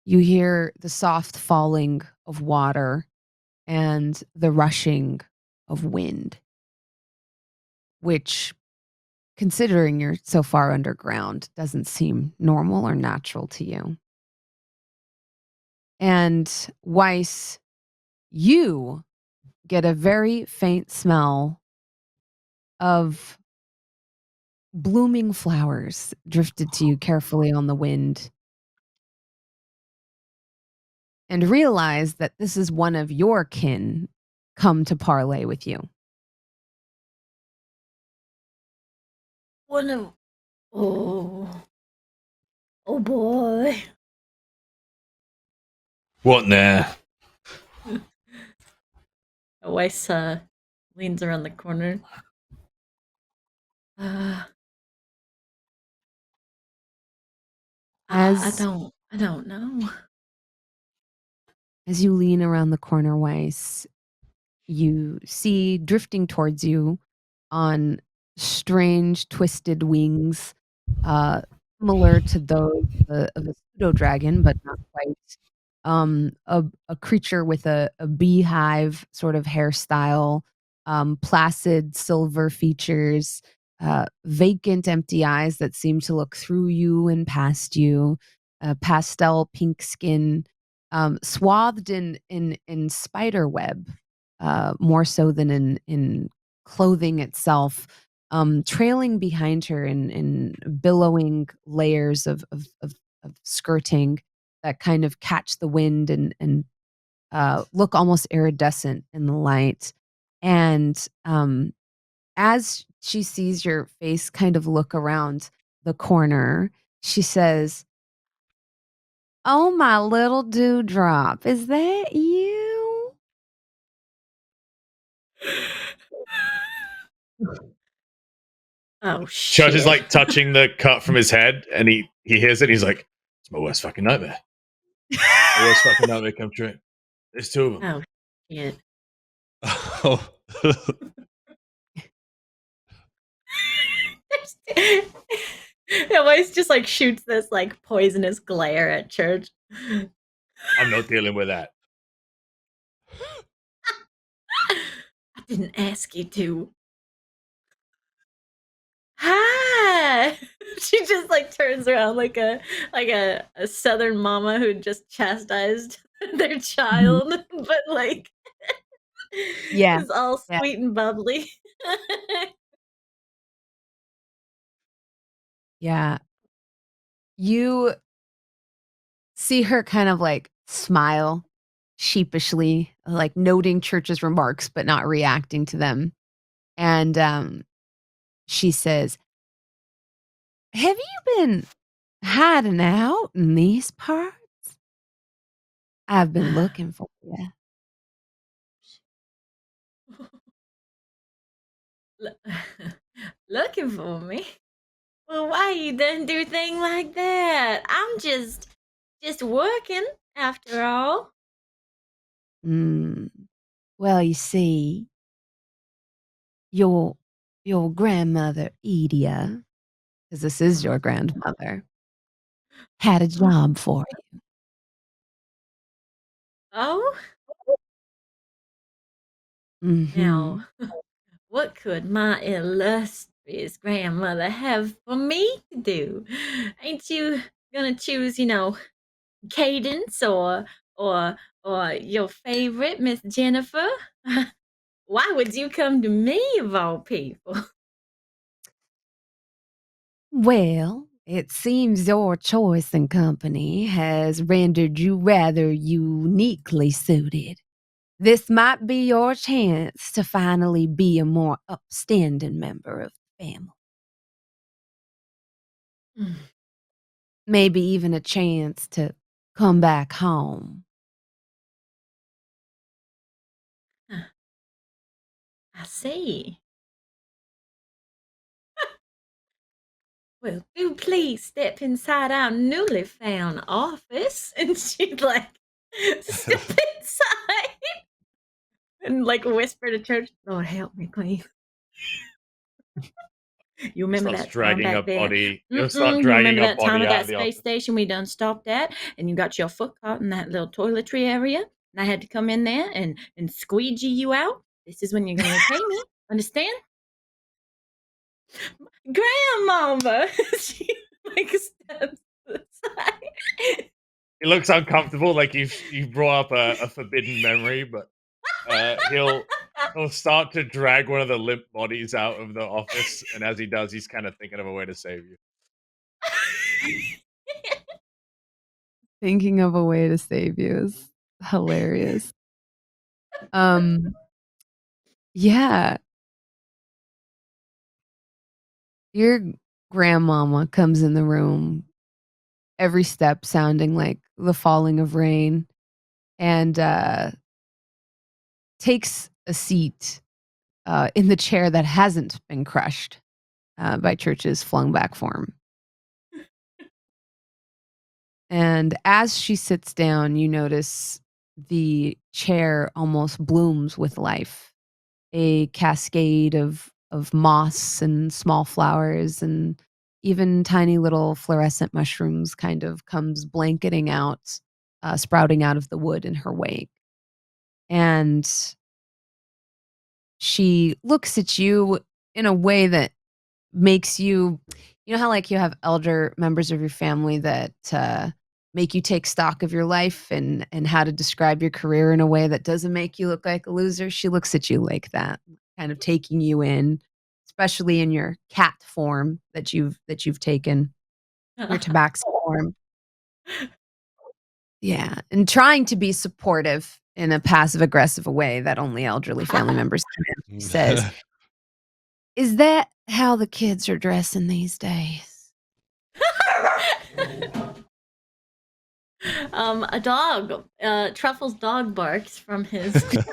You hear the soft falling of water and the rushing of wind, which, considering you're so far underground, doesn't seem normal or natural to you. And Weiss, you get a very faint smell of blooming flowers drifted to you carefully on the wind, and realize that this is one of your kin come to parlay with you. One of oh boy. What now? Weiss leans around the corner. I As don't know. As you lean around the corner, Weiss, you see drifting towards you on strange twisted wings, similar to those of a pseudo dragon, but not quite. A creature with a beehive sort of hairstyle, placid silver features, vacant empty eyes that seem to look through you and past you, pastel pink skin, swathed in spider web, more so than in clothing itself, trailing behind her in billowing layers of skirting that kind of catch the wind and look almost iridescent in the light. And as she sees your face kind of look around the corner, she says, "Oh, my little dewdrop, is that you?" Oh shit. Church is like touching the cut from his head, and he hears it. And he's like, "It's my worst fucking nightmare. My worst fucking nightmare come true. There's two of them." Oh shit. Oh. Yeah, Weiss just like shoots this like poisonous glare at Church. I'm not dealing with that. I didn't ask you to. Hi. She just like turns around like a southern mama who just chastised their child, but like Yeah. is all Yeah. sweet and bubbly. Yeah. You see her kind of like smile sheepishly, like noting Church's remarks, but not reacting to them. And she says, "Have you been hiding out in these parts? I've been looking for you." Looking for me? Well, why you done do a thing like that? I'm just working after all. Mm. Well, you see, your grandmother, Edia, because this is your grandmother, had a job for you. Oh, Mhm. now, what could my illustrious grandmother have for me to do? Ain't you gonna choose, Cadence or your favorite, Miss Jennifer? Why would you come to me of all people? Well, it seems your choice and company has rendered you rather uniquely suited. This might be your chance to finally be a more upstanding member of the family. Maybe even a chance to come back home. I see. Well, do please step inside our newly found office. And she'd step inside and whisper to Church, Lord help me, please. You remember Starts that time dragging a back there? body. He'll You start dragging remember a that time body at out that of the space office. station we done stopped at, and you got your foot caught in that little toiletry area, and I had to come in there and squeegee you out? This is when you're gonna repay me. Understand? Grandmama! She steps to the side. He looks uncomfortable, like you've brought up a forbidden memory, but he'll start to drag one of the limp bodies out of the office, and as he does, he's kind of thinking of a way to save you. Thinking of a way to save you is hilarious. Yeah, your grandmama comes in the room, every step sounding like the falling of rain, and takes a seat in the chair that hasn't been crushed by Church's flung back form. And as she sits down, you notice the chair almost blooms with life. A cascade of moss and small flowers and even tiny little fluorescent mushrooms kind of comes blanketing out, sprouting out of the wood in her wake. And she looks at you in a way that makes you know how, like, you have elder members of your family that, make you take stock of your life and how to describe your career in a way that doesn't make you look like a loser? She looks at you like that, kind of taking you in, especially in your cat form that you've taken, your tabaxi form. Yeah, and trying to be supportive in a passive aggressive way that only elderly family members can. She says, "Is that how the kids are dressing these days?" A dog, Truffle's dog barks from his from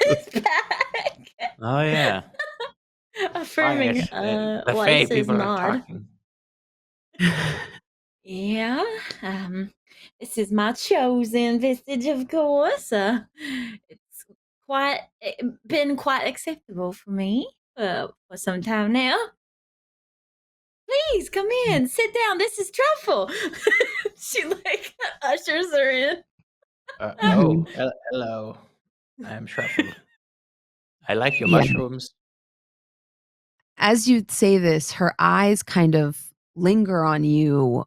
his back, Oh yeah. affirming Quiet. The Fey Weiss's people are nod. talking. Yeah, this is my chosen visage, of course. It's been quite acceptable for me for some time now. Please come in, sit down. This is Truffle. She ushers her in. Mhm. Hello. I'm Truffle. I like your Yeah. mushrooms. As you say this, her eyes kind of linger on you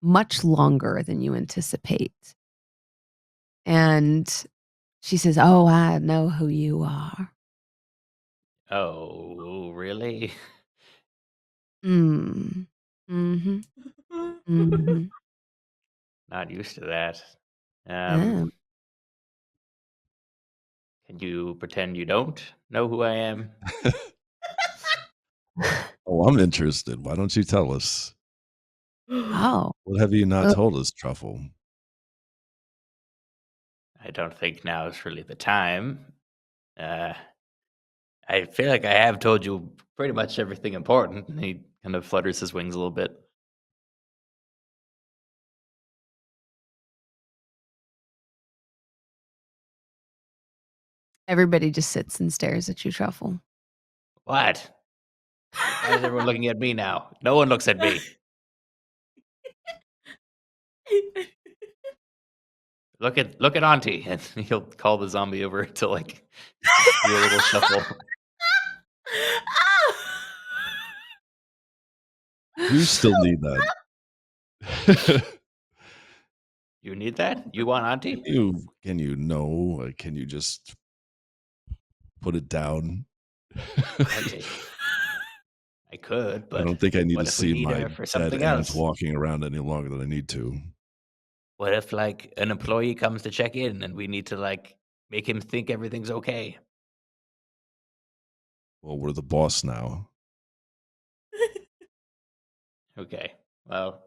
much longer than you anticipate. And she says, "Oh, I know who you are." Oh, really? Mm. Mhm. Mhm. Not used to that. Oh. Can you pretend you don't know who I am? Oh, I'm interested. Why don't you tell us? Oh. What have you not Well, told us, Truffle? I don't think now is really the time. Uh, I feel like I have told you pretty much everything important. And he kind of flutters his wings a little bit. everybody just sits and stares at you, Truffle. What? Why is everyone looking at me now? No one looks at me. Look at Auntie, and he'll call the zombie over to like do a little shuffle. You still need that. You need that? You want Auntie? Can you know? Can you just put it down? Okay. I could, I but don't think I need what to if we see need my her for dead something aunt else? walking around any longer than I need to. What if like an employee comes to check in and we need to like make him think everything's okay? Well, we're the boss now. Okay. Well,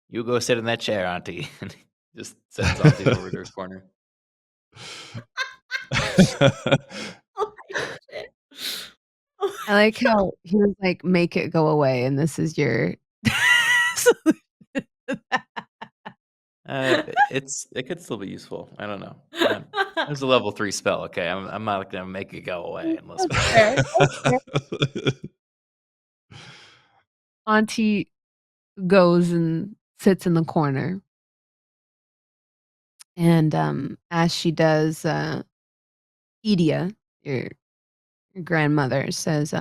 you go sit in that chair, Auntie. And he just sends Auntie over to her corner. Oh my shit. Oh I like how he was like, "Make it go away," and this is your solution to that. It could still be useful. I don't know. There's a level 3 spell. Okay, I'm not gonna make it go away unless we. That's fair. That's fair. Auntie goes and sits in the corner. And, as she does, Edia, your grandmother says,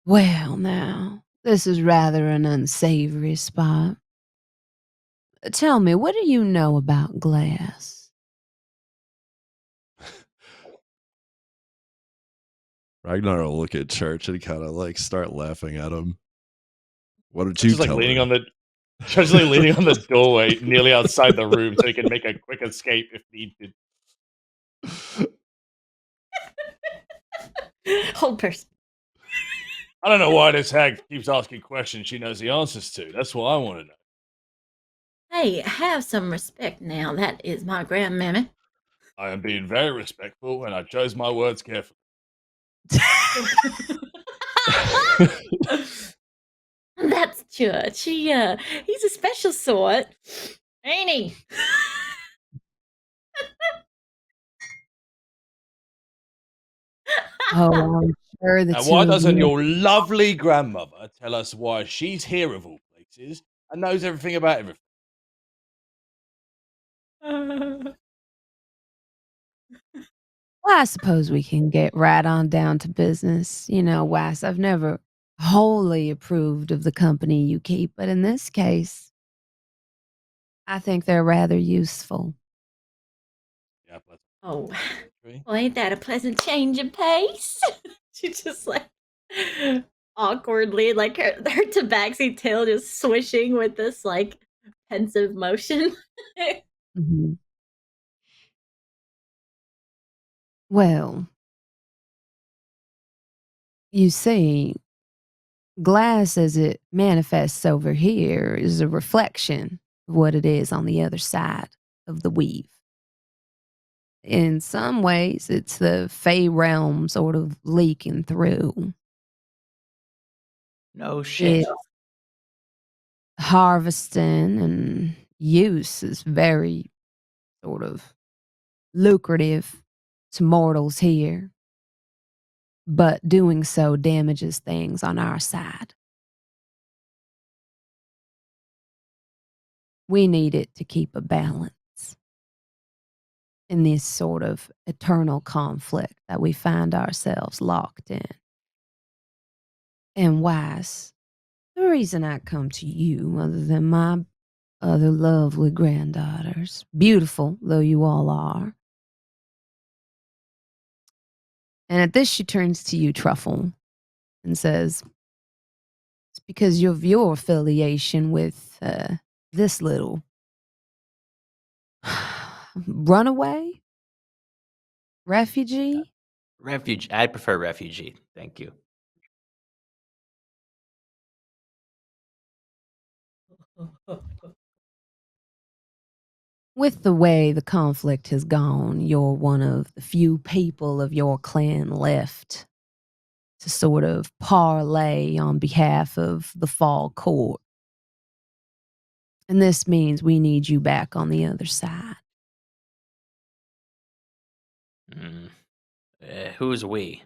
"Well, now, this is rather an unsavory spot. Tell me, what do you know about glass?" Ragnar will look at Church and kind of like start laughing at him. Why don't you Just like tell leaning her? on the just like leaning on the doorway, nearly outside the room, so he can make a quick escape if needed. Hold person. I don't know why this hag keeps asking questions she knows the answers to. That's what I want to know. Hey, have some respect now. That is my grandmammy. I am being very respectful, and I chose my words carefully. That's Church. He's a special sort, ain't he? Oh, I'm sure the And 2 why of doesn't you your lovely grandmother tell us why she's here of all places and knows everything about everything? Well, I suppose we can get right on down to business. You know, Wes, I've never wholly approved of the company you keep, but in this case, I think they're rather useful. Yeah, but Oh, well, ain't that a pleasant change of pace? She just like awkwardly, like her tabaxi tail just swishing with this like pensive motion. Mhm. Well, you see, glass as it manifests over here is a reflection of what it is on the other side of the weave. In some ways, it's the Fey realm sort of leaking through. No shit. Its harvesting and use is very sort of lucrative to mortals here, but doing so damages things on our side. We need it to keep a balance in this sort of eternal conflict that we find ourselves locked in. And Wise, the reason I come to you, other than my other lovely granddaughters, beautiful though you all are, and at this she turns to you, Truffle, and says, "It's because of your affiliation with this little runaway refugee. Refuge. I prefer refugee. Thank you. With the way the conflict has gone, you're one of the few people of your clan left to sort of parlay on behalf of the fall court. And this means we need you back on the other side. Mm. Who's we?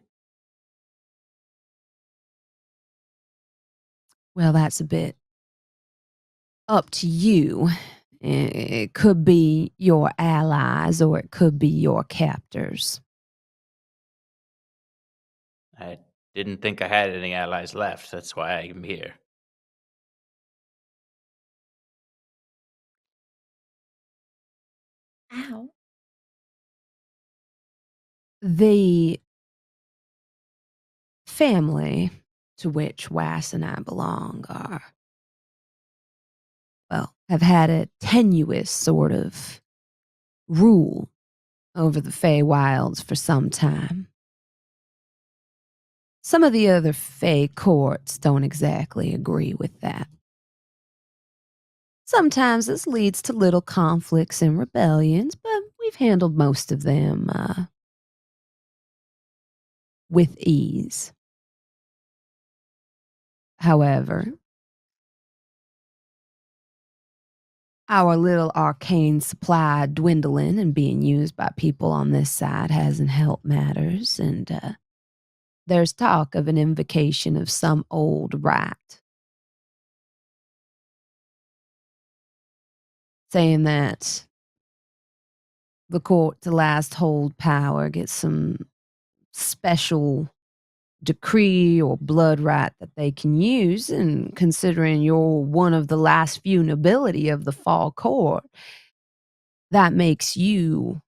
Well, that's a bit up to you. It could be your allies or it could be your captors. I didn't think I had any allies left. That's why I'm here. Ow. The family to which Wass and I belong have had a tenuous sort of rule over the Feywilds for some time. Some of the other Fey courts don't exactly agree with that. Sometimes this leads to little conflicts and rebellions, but we've handled most of them with ease. However, our little arcane supply dwindling and being used by people on this side hasn't helped matters, and there's talk of an invocation of some old rite, saying that the court to last hold power gets some special decree or blood right that they can use, and considering you're one of the last few nobility of the fall court, that makes you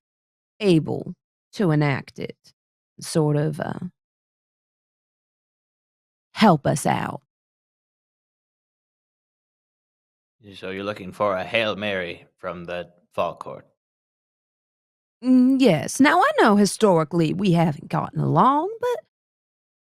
able to enact it, sort of help us out. So you're looking for a Hail Mary from the Fall Court. Yes. Now, I know historically we haven't gotten along, but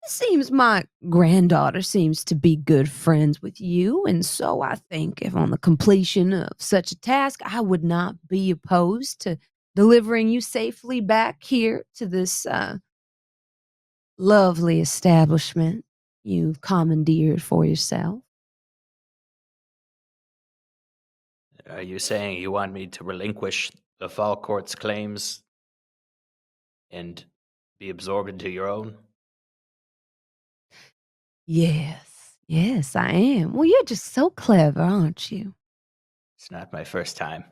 it seems my granddaughter seems to be good friends with you, and so I think if on the completion of such a task, I would not be opposed to delivering you safely back here to this lovely establishment you've commandeered for yourself. Are you saying you want me to relinquish the Fall Court's claims and be absorbed into your own? Yes, I am. Well, you're just so clever, aren't you? It's not my first time.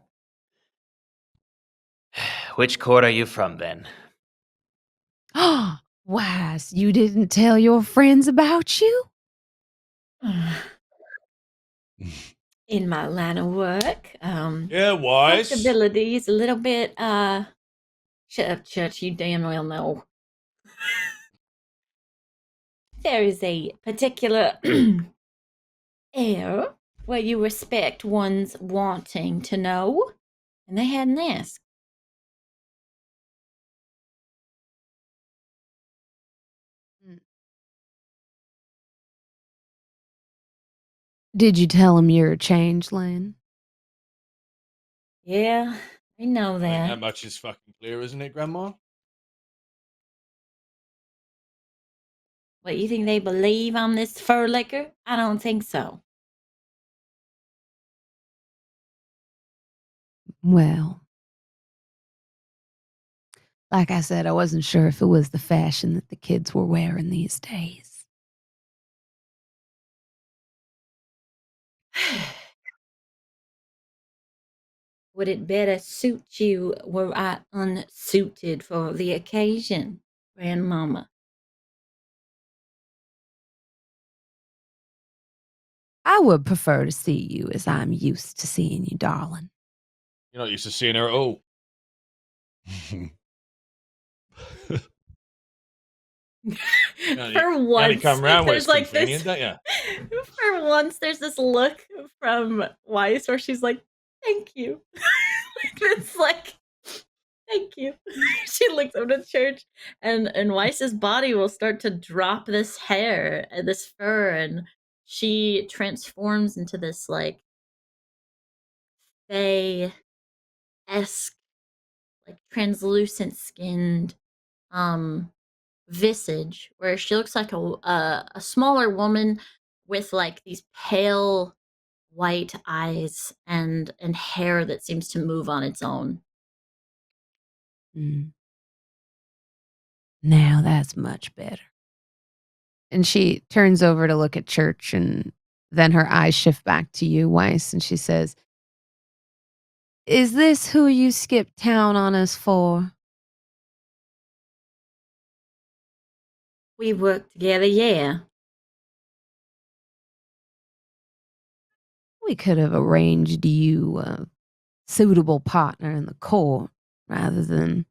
Which court are you from, then? Oh, Wise, you didn't tell your friends about you? In my line of work, Yeah, Wise. ability is a little bit, shut up, Church, you damn well know. There is a particular air where you respect one's wanting to know, and they hadn't asked. Did you tell him you're a changeling? Yeah, I know I think that. that much is fucking clear, isn't it, Grandma? What, you think they believe I'm this fur licker? I don't think so. Well, like I said, I wasn't sure if it was the fashion that the kids were wearing these days. Would it better suit you were I unsuited for the occasion, Grandmama? I would prefer to see you as I'm used to seeing you, darling. You're not used to seeing her at all. For You once, come around where there's it's like convenient, this. don't you? For once, there's this look from Weiss where she's like, "Thank you." It's like, "Thank you." She looks over to church, and Weiss's body will start to drop this hair and this fur, and she transforms into this like fae esque, like translucent skinned visage, where she looks like a smaller woman with like these pale white eyes and hair that seems to move on its own. Mm. Now that's much better. And she turns over to look at Church, and then her eyes shift back to you, Weiss, and she says, "Is this who you skipped town on us for?" We work together, yeah. We could have arranged you a suitable partner in the court rather than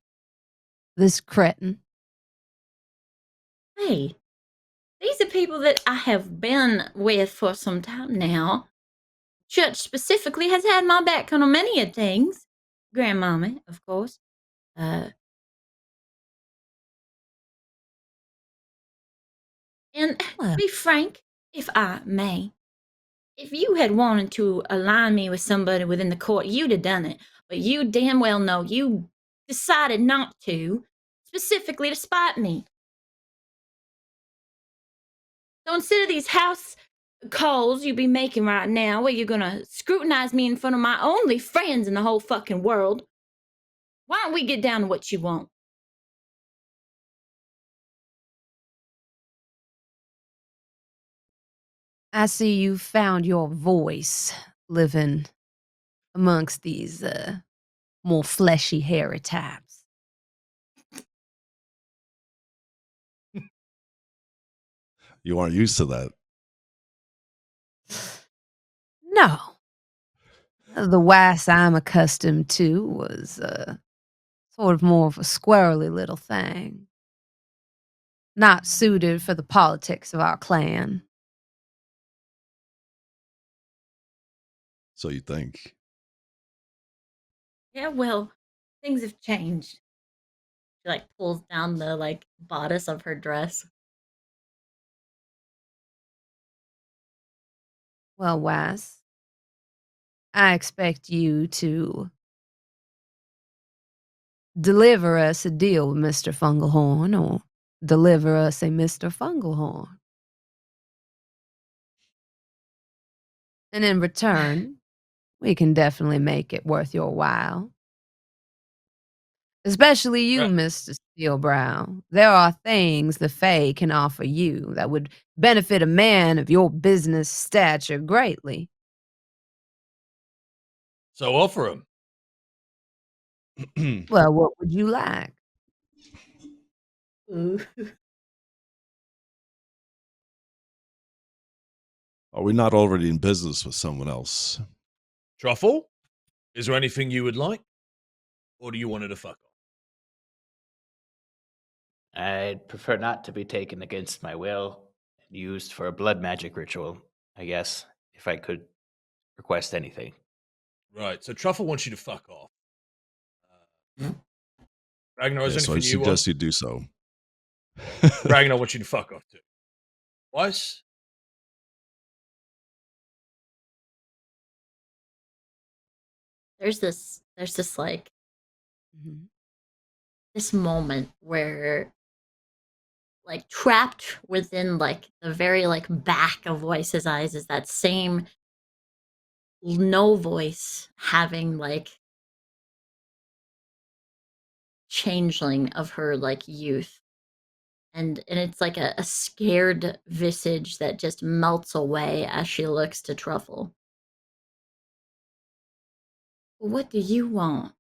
this cretin. Hey, these are people that I have been with for some time now. Church specifically has had my back on many a things. Grandmommy, of course. And Well, to be frank, if I may, if you had wanted to align me with somebody within the court, you'd have done it. But you damn well know you decided not to, specifically to spite me. So instead of these house calls you be making right now, where you're gonna scrutinize me in front of my only friends in the whole fucking world, why don't we get down to what you want? I see you found your voice living amongst these more fleshy, hairy types. You aren't used to that. No. The Weiss I'm accustomed to was sort of more of a squirrely little thing. Not suited for the politics of our clan. So you think. Yeah, well, things have changed. She like pulls down the like bodice of her dress. Well, Weiss, I expect you to deliver us a deal with Mr. Fungalhorn, or deliver us a Mr. Fungalhorn. And in return, we can definitely make it worth your while. Especially you, Right. Mr. Steelbrow. There are things the Fae can offer you that would benefit a man of your business stature greatly. So offer him. Well, what would you like? Ooh. Are we not already in business with someone else? Truffle, is there anything you would like? Or do you want her to fuck off? I'd prefer not to be taken against my will and used for a blood magic ritual, I guess, if I could request anything. Right, so Truffle wants you to fuck off. Ragnar, is Yeah, there so I anything you want? suggest you do so. Ragnar wants you to fuck off too. Weiss? There's this like Mhm. this moment where like trapped within like the very like back of Weiss's eyes is that same no voice having like changeling of her like youth, and it's like a scared visage that just melts away as she looks to Truffle. What do you want?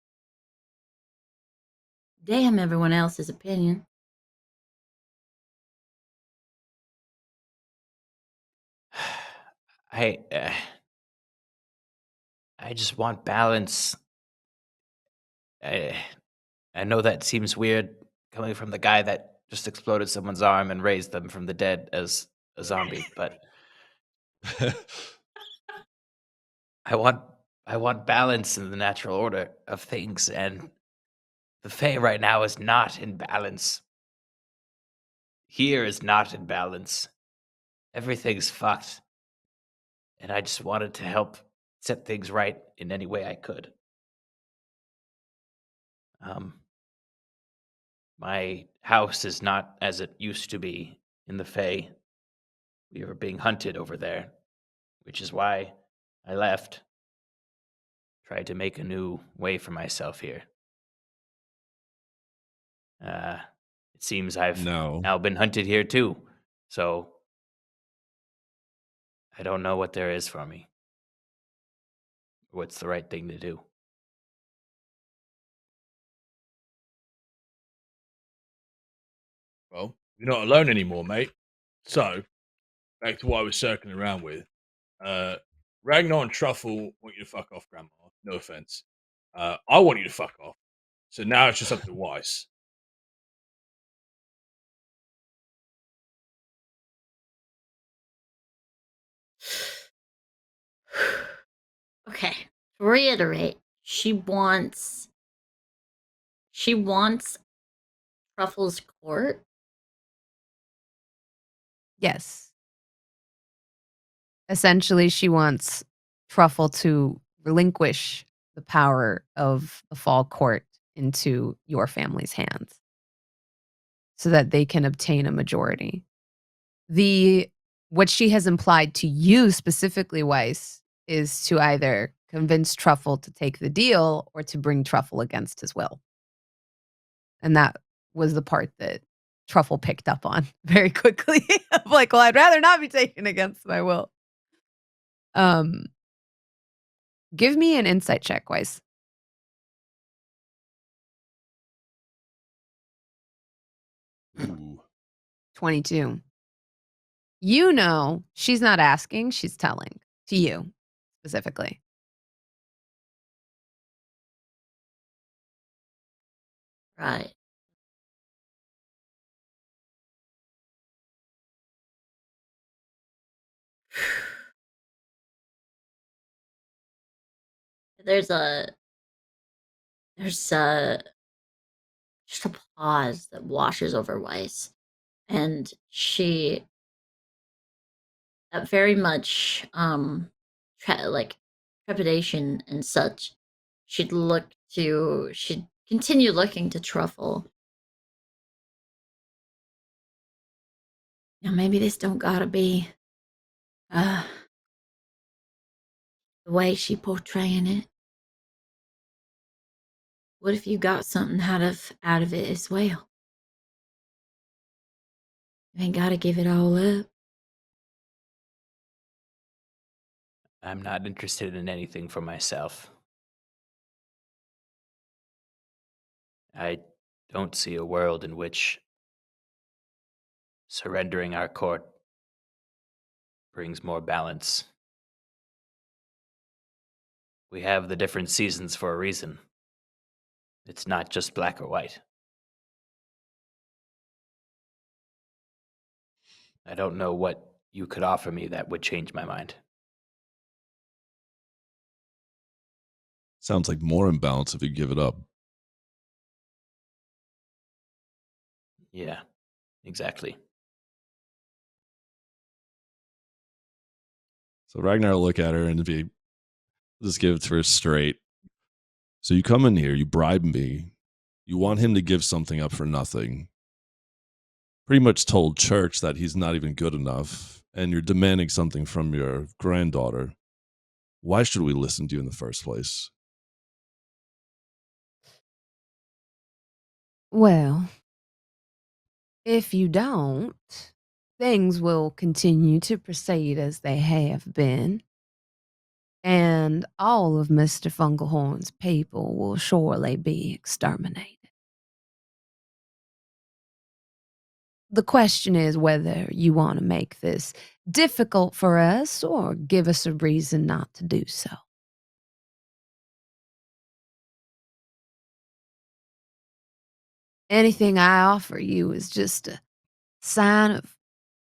Damn everyone else's opinion. I I just want balance. I I know that seems weird coming from the guy that just exploded someone's arm and raised them from the dead as a zombie, but I want balance in the natural order of things, and the Fae right now is not in balance. Here is not in balance. Everything's fucked. And I just wanted to help set things right in any way I could. My house is not as it used to be in the Fae. We were being hunted over there, which is why I left. Tried to make a new way for myself here. It seems I've now been hunted here too, so I don't know what there is for me. What's the right thing to do? Well, you're not alone anymore, mate. So, back to what I was circling around with. Ragnar and Truffle want you to fuck off, Grandma. No offense. I want you to fuck off. So now it's just up to Weiss. Okay. To reiterate, she wants Truffle's court. Yes. Essentially, she wants Truffle to relinquish the power of the fall court into your family's hands so that they can obtain a majority. What she has implied to you specifically, Weiss, is to either convince Truffle to take the deal or to bring Truffle against his will. And that was the part that Truffle picked up on very quickly. I'm like, well, I'd rather not be taken against my will. Give me an insight check, Weiss. Ooh. 22. You know she's not asking, she's telling. To you, specifically. Right. There's just a pause that washes over Weiss, and she very much trepidation and such. She'd continue looking to Truffle. Now maybe this don't gotta be the way she portraying it. What if you got something out of it as well? You ain't gotta give it all up. I'm not interested in anything for myself. I don't see a world in which surrendering our court brings more balance. We have the different seasons for a reason. It's not just black or white. I don't know what you could offer me that would change my mind. Sounds like more imbalance if you give it up. Yeah, exactly. So Ragnar will look at her and just give it to her straight. So you come in here, you bribe me, you want him to give something up for nothing. Pretty much told Church that he's not even good enough, and you're demanding something from your granddaughter. Why should we listen to you in the first place? Well, if you don't, things will continue to proceed as they have been. And all of Mr. Fungalhorn's people will surely be exterminated. The question is whether you want to make this difficult for us or give us a reason not to do so. Anything I offer you is just a sign of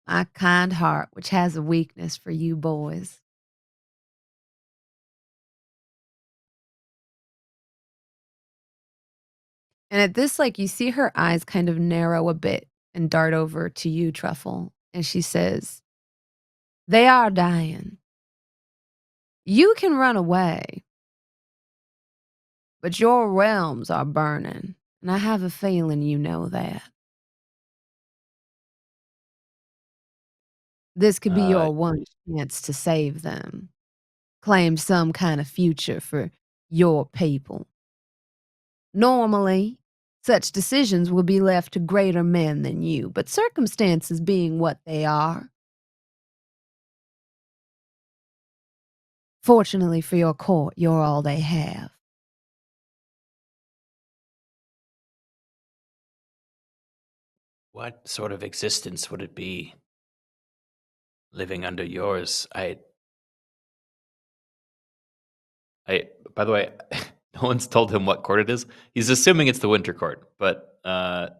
my kind heart, which has a weakness for you boys. And at this, like, you see her eyes kind of narrow a bit and dart over to you, Truffle, and she says, "They are dying. You can run away, but your realms are burning, and I have a feeling you know that. This could be your one chance to save them, claim some kind of future for your people. Normally, such decisions will be left to greater men than you, but circumstances being what they are, fortunately for your court, you're all they have. What sort of existence would it be living under yours? By the way, no one's told him what court it is. He's assuming it's the winter court, but should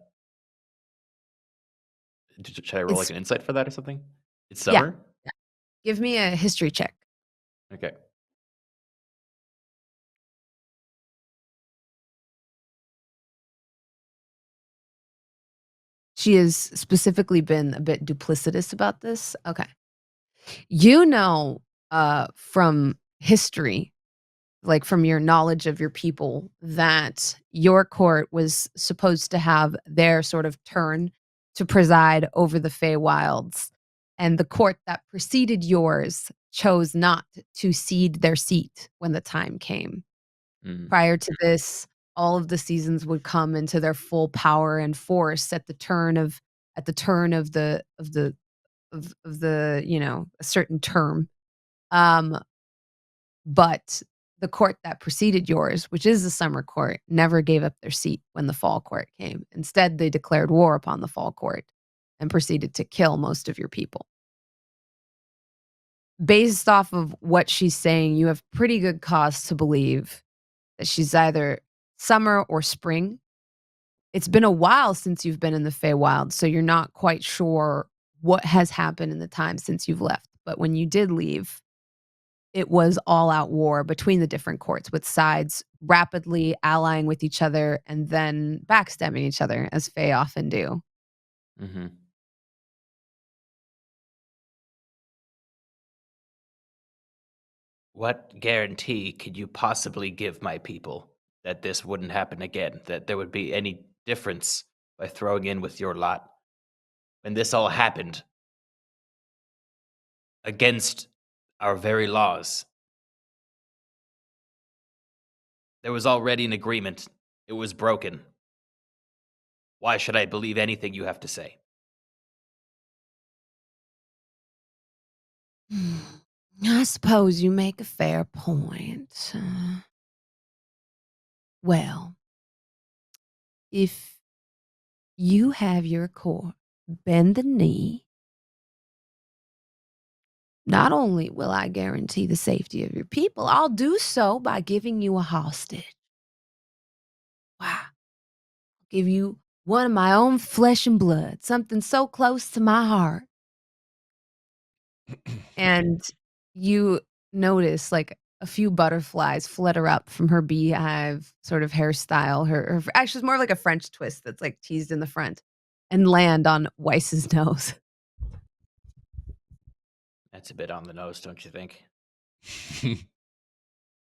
I roll like an insight for that or something? It's Yeah. summer? Give me a history check. Okay. She has specifically been a bit duplicitous about this. Okay. You know, from history, like from your knowledge of your people, that your court was supposed to have their sort of turn to preside over the Feywilds. And the court that preceded yours chose not to cede their seat when the time came. Mm. Prior to this, all of the seasons would come into their full power and force at the turn of the a certain term. But the court that preceded yours, which is the summer court, never gave up their seat when the fall court came. Instead, they declared war upon the fall court and proceeded to kill most of your people. Based off of what she's saying, you have pretty good cause to believe that she's either summer or spring. It's been a while since you've been in the Feywild, so you're not quite sure what has happened in the time since you've left. But when you did leave, it was all-out war between the different courts, with sides rapidly allying with each other and then backstabbing each other, as Fey often do. Mm-hmm. What guarantee could you possibly give my people that this wouldn't happen again? That there would be any difference by throwing in with your lot? When this all happened against our very laws, there was already an agreement. It was broken. Why should I believe anything you have to say? I suppose you make a fair point. Well, if you have your court bend the knee, not only will I guarantee the safety of your people, I'll do so by giving you a hostage. Wow. I'll give you one of my own flesh and blood, something so close to my heart. And you notice like a few butterflies flutter up from her beehive sort of hairstyle. Her actually, it's more like a French twist that's like teased in the front and land on Weiss's nose. That's a bit on the nose, don't you think?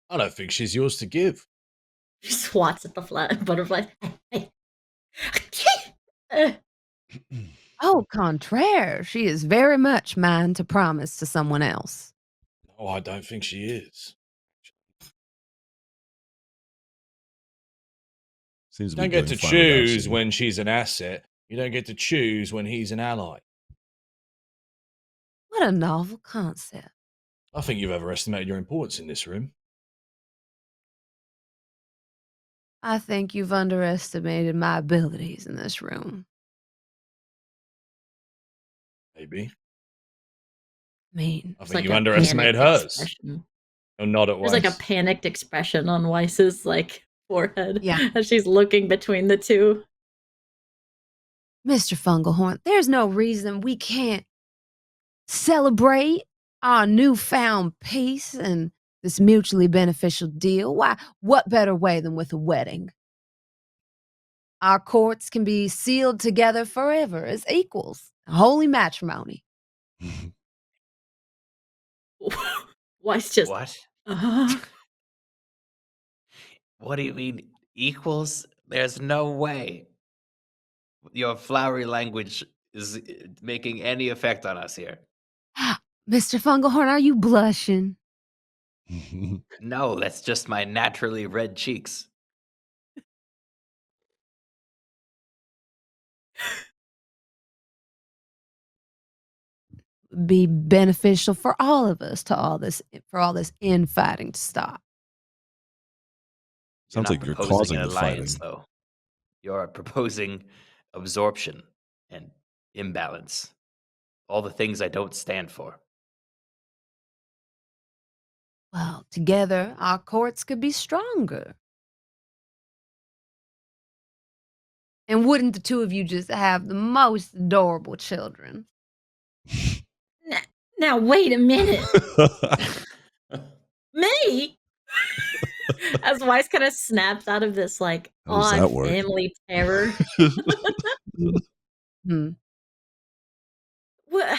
I don't think she's yours to give. She swats at the butterfly. Au contraire, she is very much mine to promise to someone else. No, I don't think she is. Seems You to be don't get doing to fine without choose you. when she's an asset. You don't get to choose when he's an ally. What a novel concept. I think you've overestimated your importance in this room. I think you've underestimated my abilities in this room. Maybe. I mean, I It's think like you a underestimated panicked hers. expression. Or not at There's once. like a panicked expression on Weiss's like forehead Yeah. as she's looking between the two. Mr. Fungalhorn, there's no reason we can't celebrate our newfound peace and this mutually beneficial deal. Why, what better way than with a wedding? Our courts can be sealed together forever as equals. Holy matrimony. Weiss just, What? uh-huh. What do you mean equals? There's no way. Your flowery language is making any effect on us here. Mr. Fungalhorn, are you blushing? No, that's just my naturally red cheeks. Be beneficial for all of us for all this infighting to stop. You're Sounds not like you're proposing causing an the alliance, fighting. though. You're proposing absorption and imbalance. All the things I don't stand for. Well, together our courts could be stronger. And wouldn't the two of you just have the most adorable children? Now, wait a minute. Me? As Weiss kind of snaps out of this, like, How does odd that work? family terror. Hmm. Well,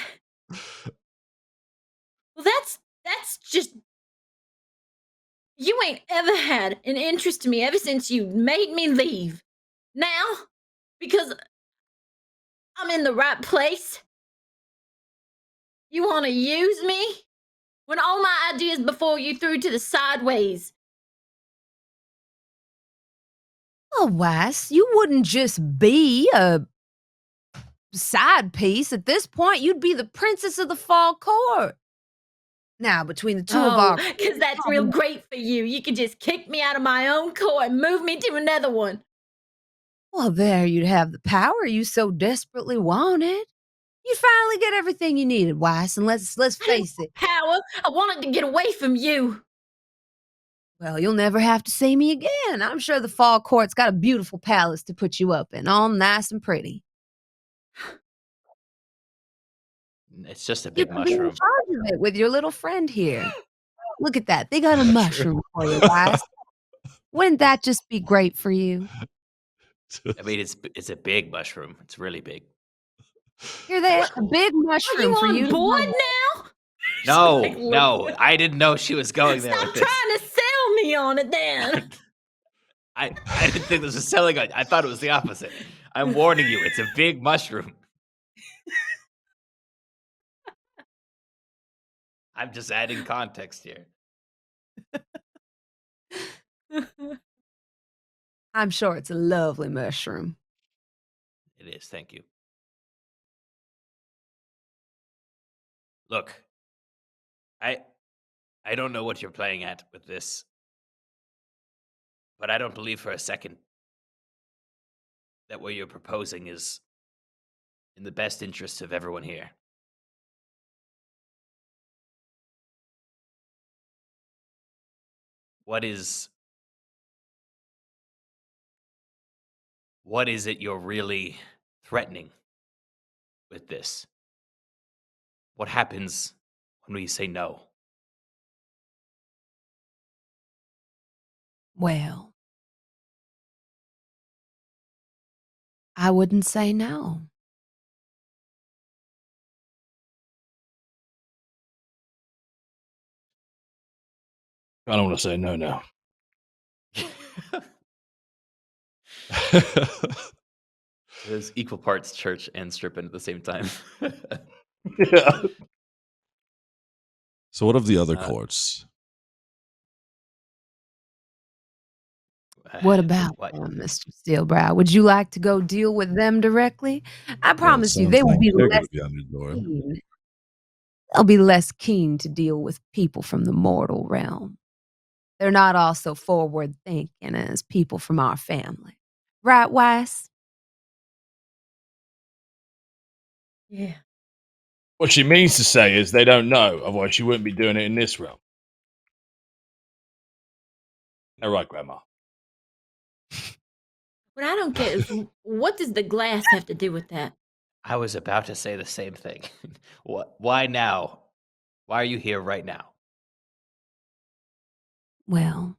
that's just. You ain't ever had an interest in me ever since you made me leave. Now, because I'm in the right place, you want to use me? When all my ideas before you threw to the sideways. Well, Weiss, you wouldn't just be a side piece. At this point, you'd be the princess of the fall court. Now, between the two of our... because that's real great for you. You can just kick me out of my own court and move me to another one. Well, there you'd have the power you so desperately wanted. You'd finally get everything you needed, Weiss, and let's face it. Power, I wanted to get away from you. Well, you'll never have to see me again. I'm sure the fall court's got a beautiful palace to put you up in, all nice and pretty. It's just a You big can be in mushroom. charge of it with your little friend here. Look at that. They got a mushroom for you, Weiss. Wouldn't that just be great for you? I mean, it's a big mushroom. It's really big. Hear that? A big Are mushroom you for you. on board now? No, like, no, I didn't know she was going there Stop with this. trying to sell me on it then. I didn't think this was selling. I thought it was the opposite. I'm warning you, it's a big mushroom. I'm just adding context here. I'm sure it's a lovely mushroom. It is, thank you. Look, I don't know what you're playing at with this, but I don't believe for a second that what you're proposing is in the best interest of everyone here. What is it you're really threatening with this? What happens when we say no? Well, I wouldn't say no. I don't want to say no now. It was equal parts church and stripping at the same time. Yeah. So what of the other courts? What about What? them, Mr. Steelbrow? Would you like to go deal with them directly? I Well, it promise you, sounds they will like be they're less gonna be on your door. keen. They'll be less keen to deal with people from the mortal realm. They're not all so forward thinking as people from our family. Right, Weiss? Yeah. What she means to say is they don't know, otherwise she wouldn't be doing it in this realm. All right, Grandma. What I don't get is what does the glass have to do with that? I was about to say the same thing. What? Why now? Why are you here right now? Well,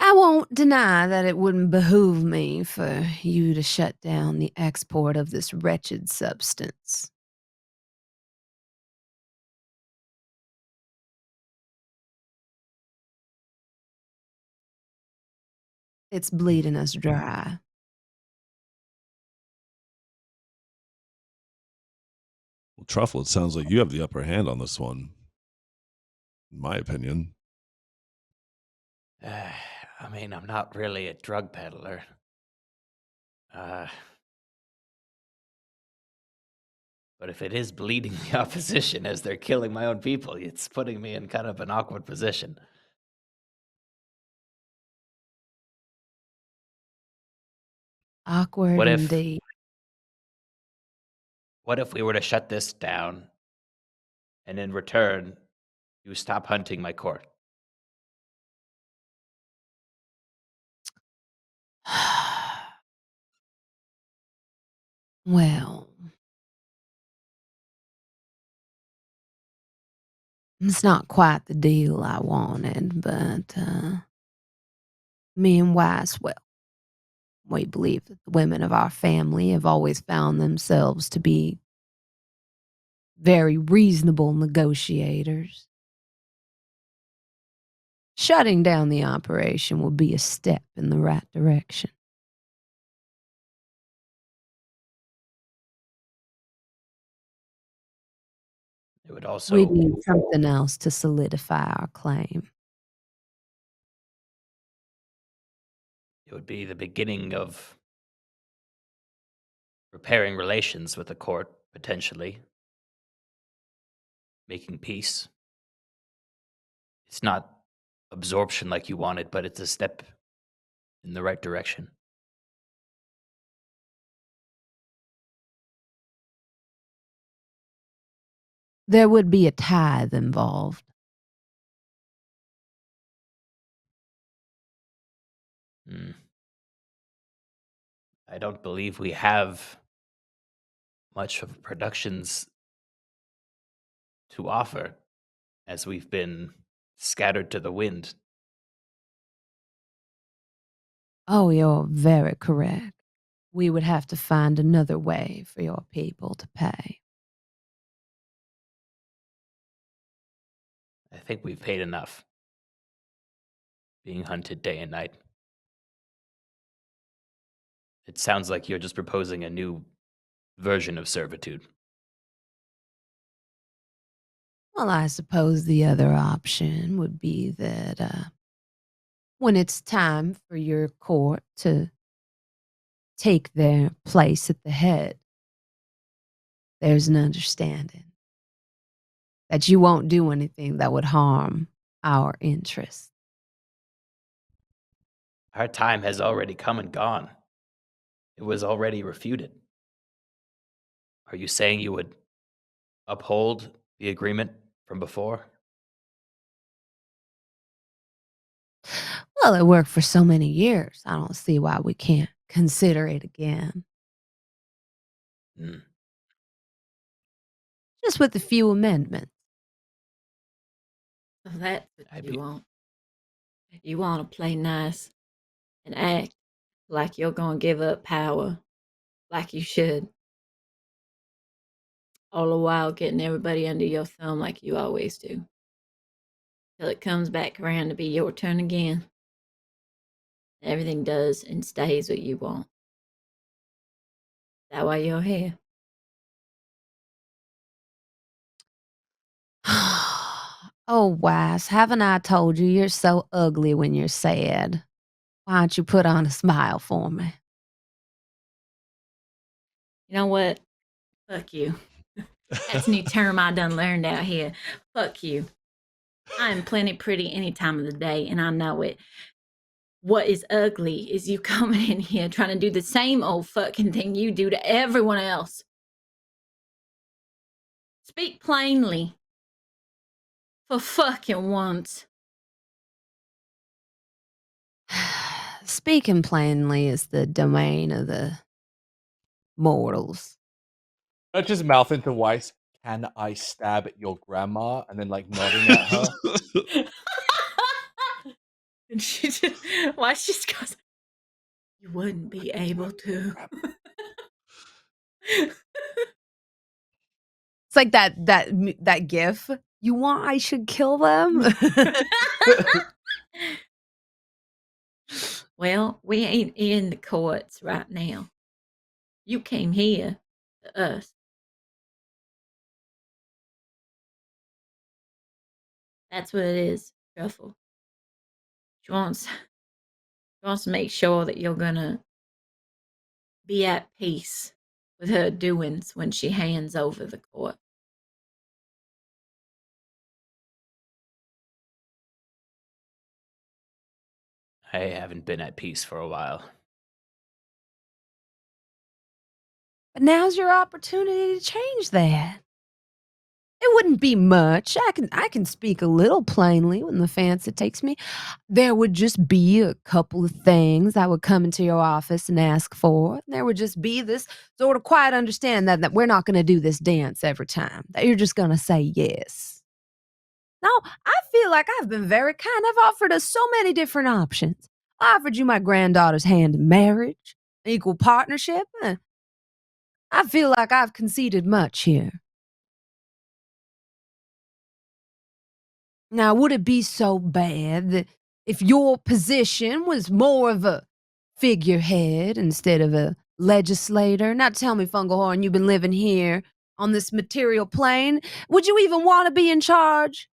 I won't deny that it wouldn't behoove me for you to shut down the export of this wretched substance. It's bleeding us dry. Well, Truffle, it sounds like you have the upper hand on this one, in my opinion. I mean, I'm not really a drug peddler. But if it is bleeding the opposition as they're killing my own people, it's putting me in kind of an awkward position. Awkward What if indeed. what if we were to shut this down and in return you stop hunting my court? Well, it's not quite the deal I wanted, but me and Wisewell, we believe that the women of our family have always found themselves to be very reasonable negotiators. Shutting down the operation would be a step in the right direction. It would We also need something else to solidify our claim. it would be the beginning of repairing relations with the court, potentially making peace. It's not absorption like you wanted, but it's a step in the right direction. There would be a tithe involved. Hmm. I don't believe we have much of productions to offer as we've been scattered to the wind. Oh, you're very correct. We would have to find another way for your people to pay. I think we've paid enough. Being hunted day and night. It sounds like you're just proposing a new version of servitude. Well, I suppose the other option would be that when it's time for your court to take their place at the head, there's an understanding that you won't do anything that would harm our interests. Our time has already come and gone. It was already refuted. Are you saying you would uphold the agreement from before? Well, it worked for so many years. I don't see why we can't consider it again. Hmm. Just with a few amendments. So that's what I'd you be- want. You want to play nice and act like you're going to give up power, like you should. All the while getting everybody under your thumb like you always do. Till it comes back around to be your turn again. Everything does and stays what you want. That why you're here. Oh, Wise, haven't I told you you're so ugly when you're sad? Why don't you put on a smile for me? You know what? Fuck you. That's a new term I done learned out here. Fuck you. I am plenty pretty any time of the day, and I know it. What is ugly is you coming in here trying to do the same old fucking thing you do to everyone else. Speak plainly. For fucking once. Speaking plainly is the domain of the mortals. Touch his mouth into Weiss. Can I stab at your grandma? And then like nodding at her. And she just, why she just goes, you wouldn't be able to. It's like that gif. You want I should kill them? Well, we ain't in the courts right now. You came here to us. That's what it is, Truffle. She wants to make sure that you're gonna be at peace with her doings when she hands over the court. I haven't been at peace for a while. But now's your opportunity to change that. It wouldn't be much. I can speak a little plainly when the fancy takes me. There would just be a couple of things I would come into your office and ask for. There would just be this sort of quiet understanding that we're not going to do this dance every time, that you're just going to say yes. Now, I feel like I've been very kind. I've offered us so many different options. I offered you my granddaughter's hand in marriage, equal partnership. I feel like I've conceded much here. Now, would it be so bad that if your position was more of a figurehead instead of a legislator? Now, tell me, Fungalhorn, you've been living here on this material plane. Would you even want to be in charge?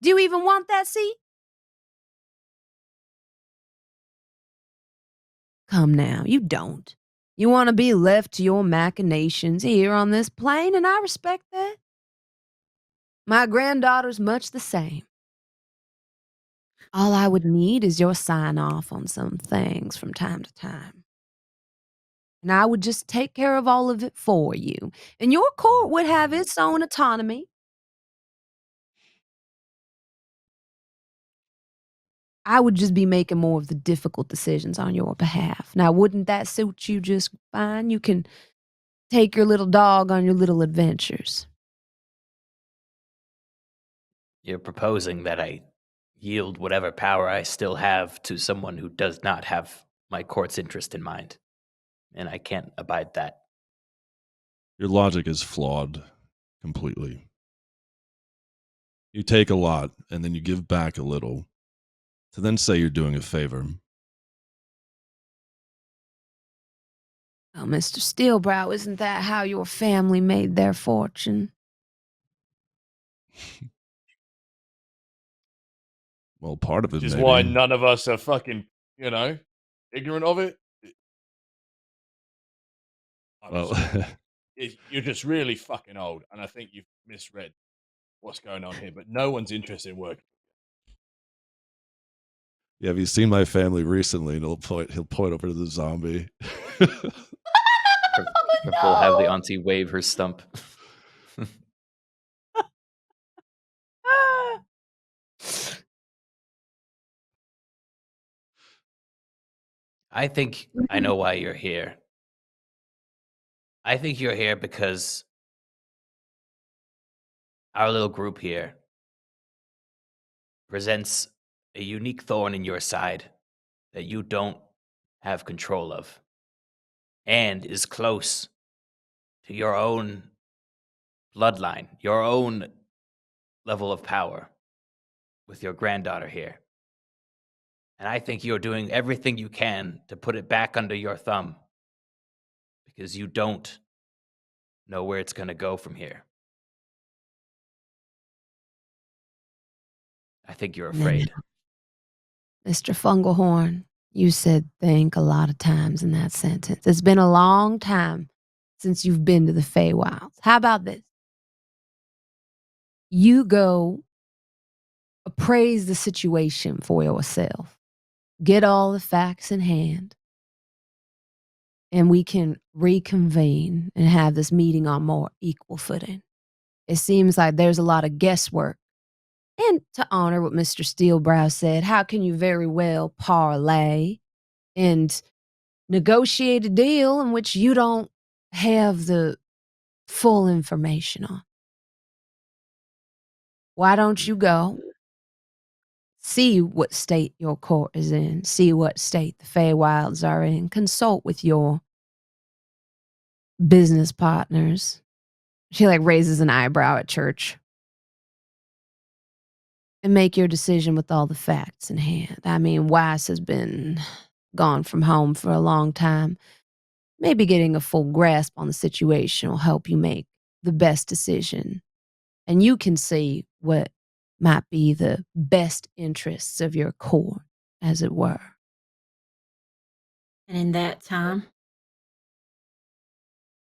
Do you even want that seat? Come now, you don't. You want to be left to your machinations here on this plane, and I respect that. My granddaughter's much the same. All I would need is your sign off on some things from time to time. And I would just take care of all of it for you. And your court would have its own autonomy. I would just be making more of the difficult decisions on your behalf. Now, wouldn't that suit you just fine? You can take your little dog on your little adventures. You're proposing that I yield whatever power I still have to someone who does not have my court's interest in mind. And I can't abide that. Your logic is flawed completely. You take a lot and then you give back a little to then say you're doing a favor. Oh, Mr. Steelbrow, isn't that how your family made their fortune? Well, part of it Which is maybe. why none of us are fucking, ignorant of it. Well, You're just really fucking old, and I think you've misread what's going on here. But no one's interested in working. yeah, have you seen my family recently? And he'll point over to the zombie. We'll have the auntie wave her stump. I think I know why you're here. I think you're here because our little group here presents a unique thorn in your side that you don't have control of and is close to your own bloodline, your own level of power with your granddaughter here. And I think you're doing everything you can to put it back under your thumb because you don't know where it's going to go from here. I think you're afraid. Mr. Fungalhorn, you said think a lot of times in that sentence. It's been a long time since you've been to the Feywilds. How about this? You go appraise the situation for yourself. Get all the facts in hand. And we can reconvene and have this meeting on more equal footing. It seems like there's a lot of guesswork And to honor what Mr. Steelbrow said, how can you very well parlay and negotiate a deal in which you don't have the full information on? Why don't you go see what state your court is in, see what state the Feywilds are in, consult with your business partners. She like raises an eyebrow at Church. And make your decision with all the facts in hand. I mean, Weiss has been gone from home for a long time. Maybe getting a full grasp on the situation will help you make the best decision. And you can see what might be the best interests of your court, as it were. And in that time,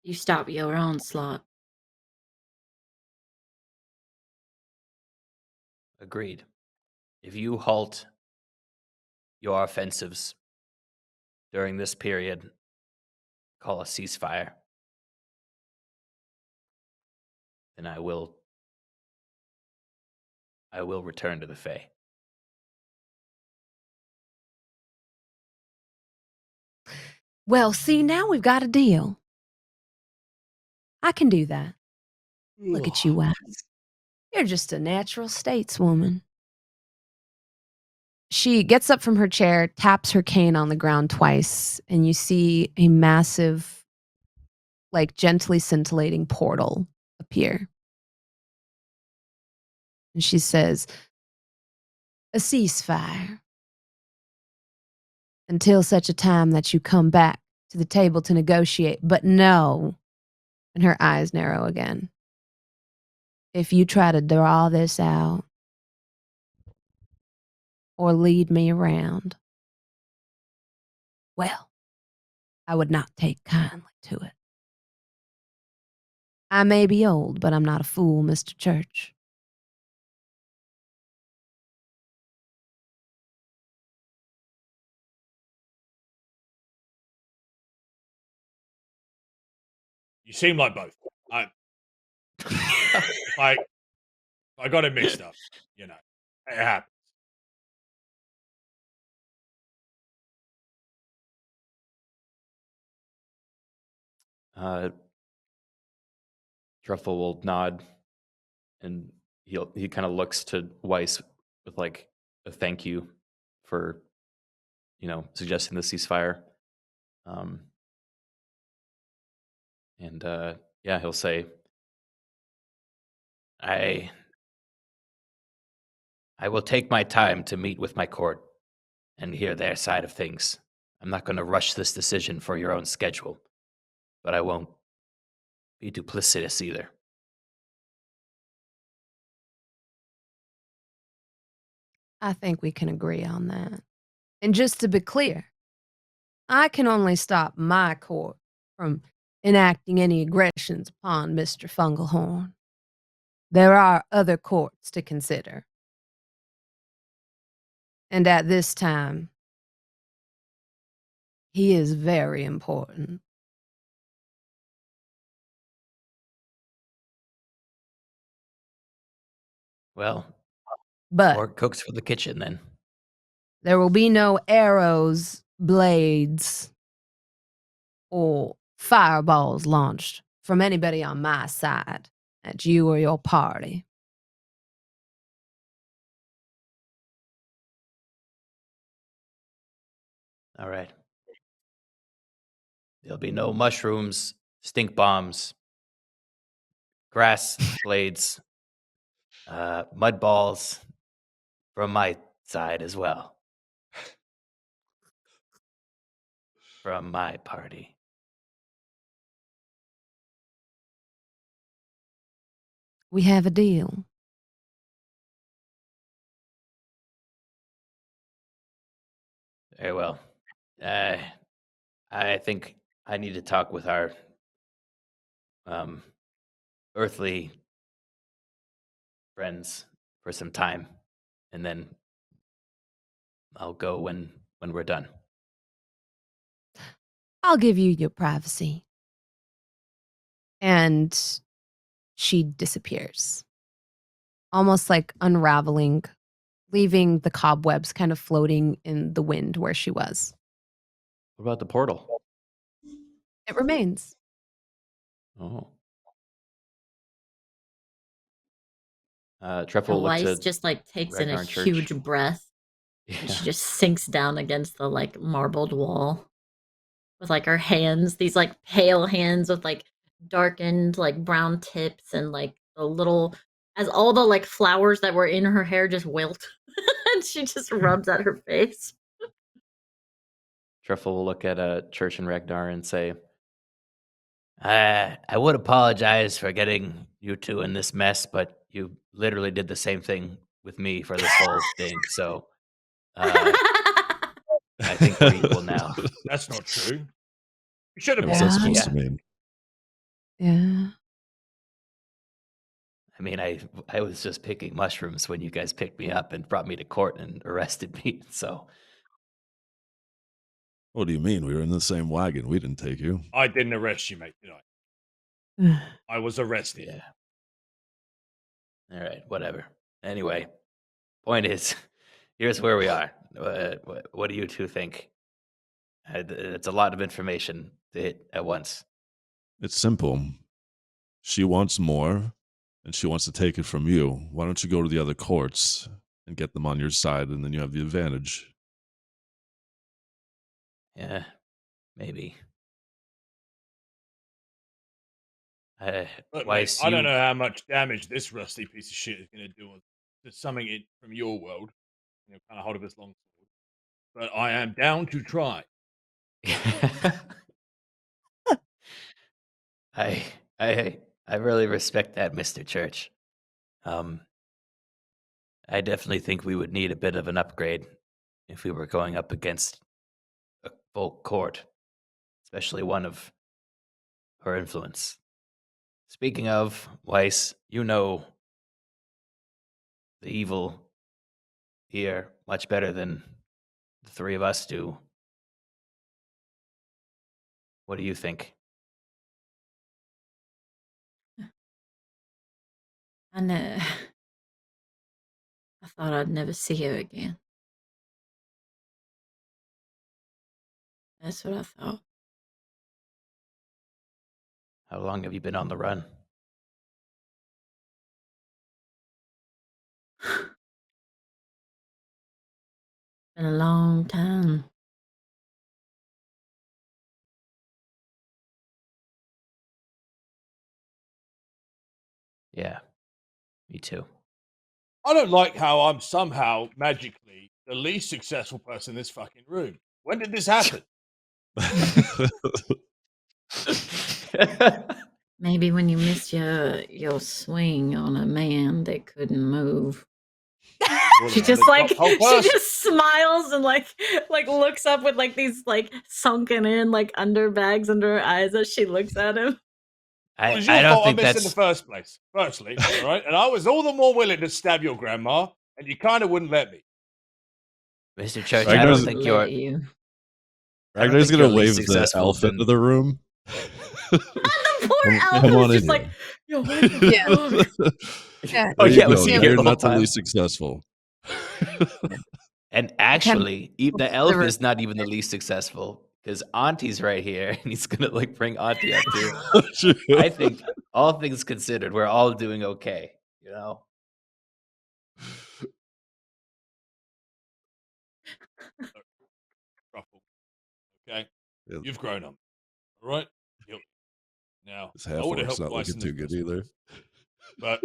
you stop your onslaught. Agreed. If you halt your offensives during this period, call a ceasefire, then I will return to the Fae. Well, see, now we've got a deal. I can do that. Look at you, Weiss. You're just a natural stateswoman. She gets up from her chair, taps her cane on the ground twice, and you see a massive, like gently scintillating portal appear. And she says, a ceasefire until such a time that you come back to the table to negotiate. But no, and her eyes narrow again. If you try to draw this out or lead me around, well, I would not take kindly to it. I may be old, but I'm not a fool, Mr. Church. You seem like both. I got it mixed up. You know, it happens. Truffle will nod, and he kind of looks to Weiss with like a thank you for, suggesting the ceasefire. Yeah, he'll say, I will take my time to meet with my court and hear their side of things. I'm not going to rush this decision for your own schedule, but I won't be duplicitous either. I think we can agree on that. And just to be clear, I can only stop my court from enacting any aggressions upon Mr. Fungalhorn. There are other courts to consider. And at this time, he is very important. Well, But more cooks for the kitchen then. there will be no arrows, blades, or fireballs launched from anybody on my side at you or your party. All right. There'll be no mushrooms, stink bombs, grass blades, mud balls from my side as well. From my party. We have a deal. Very well. I think I need to talk with our earthly friends for some time, and then I'll go when we're done. I'll give you your privacy. And she disappears almost like unraveling, leaving the cobwebs kind of floating in the wind where she was. What about the portal? It remains. Oh. Truffle will look Weiss to just like takes in a Ragnar and Church. huge breath. And Yeah. she just sinks down against the like marbled wall with like her hands, these like pale hands with like darkened like brown tips and like the little as all the like flowers that were in her hair just wilt. And she just rubs at her face. Truffle will look at Church and Ragnar and say, I would apologize for getting you two in this mess, but you literally did the same thing with me for this whole thing. So I think we're equal now. That's not true. You should have What's that Yeah. supposed to Yeah. mean? Yeah. I mean, I was just picking mushrooms when you guys picked me up and brought me to court and arrested me. So What do you mean? We were in the same wagon. We didn't take you. I didn't arrest you, mate, did I? I was arrested. yeah. All right, whatever. Anyway, point is, here's where we are. What do you two think? It's a lot of information to hit at once. It's simple. She wants more, and she wants to take it from you. Why don't you go to the other courts and get them on your side, and then you have the advantage? Yeah, maybe. Look, mate, Weiss, I don't you- know how much damage this rusty piece of shit is going to do to something from your world. Kind of hold of this long sword. But I am down to try. I really respect that, Mr. Church. I definitely think we would need a bit of an upgrade if we were going up against a full court, especially one of her influence. Speaking of, Weiss, you know the evil here much better than the three of us do. What do you think? I know. I thought I'd never see her again. That's what I thought. How long have you been on the run? Been a long time. Yeah, me too. I don't like how I'm somehow magically the least successful person in this fucking room. When did this happen? Maybe when you missed your swing on a man that couldn't move. You're She the just like whole she person. just smiles and like looks up with like these like sunken in like under bags under her eyes as she looks at him. It was I your don't fault I think missed in that's the first place. Firstly, all right, and I was all the more willing to stab your grandma, and you kind of wouldn't let me. Mr. Church. Ragnar's- I don't Wouldn't think let you're. you. Ragnar's think gonna you're least wave the successful elf than- into the room. The poor elf Come was on just in like, here. yo, what the fuck? Yeah. Oh, There you yeah, was go. he Yeah. here You're the whole not the time? least successful. And actually, the elf Deliver- is not even the least successful because Auntie's right here, and he's gonna like bring Auntie up too. True. I think, all things considered, we're all doing okay. You know. Truffle. Okay, Yeah. you've grown up, all right. Now, This I half would have orc's helped not Weiss looking in too this good business, either. but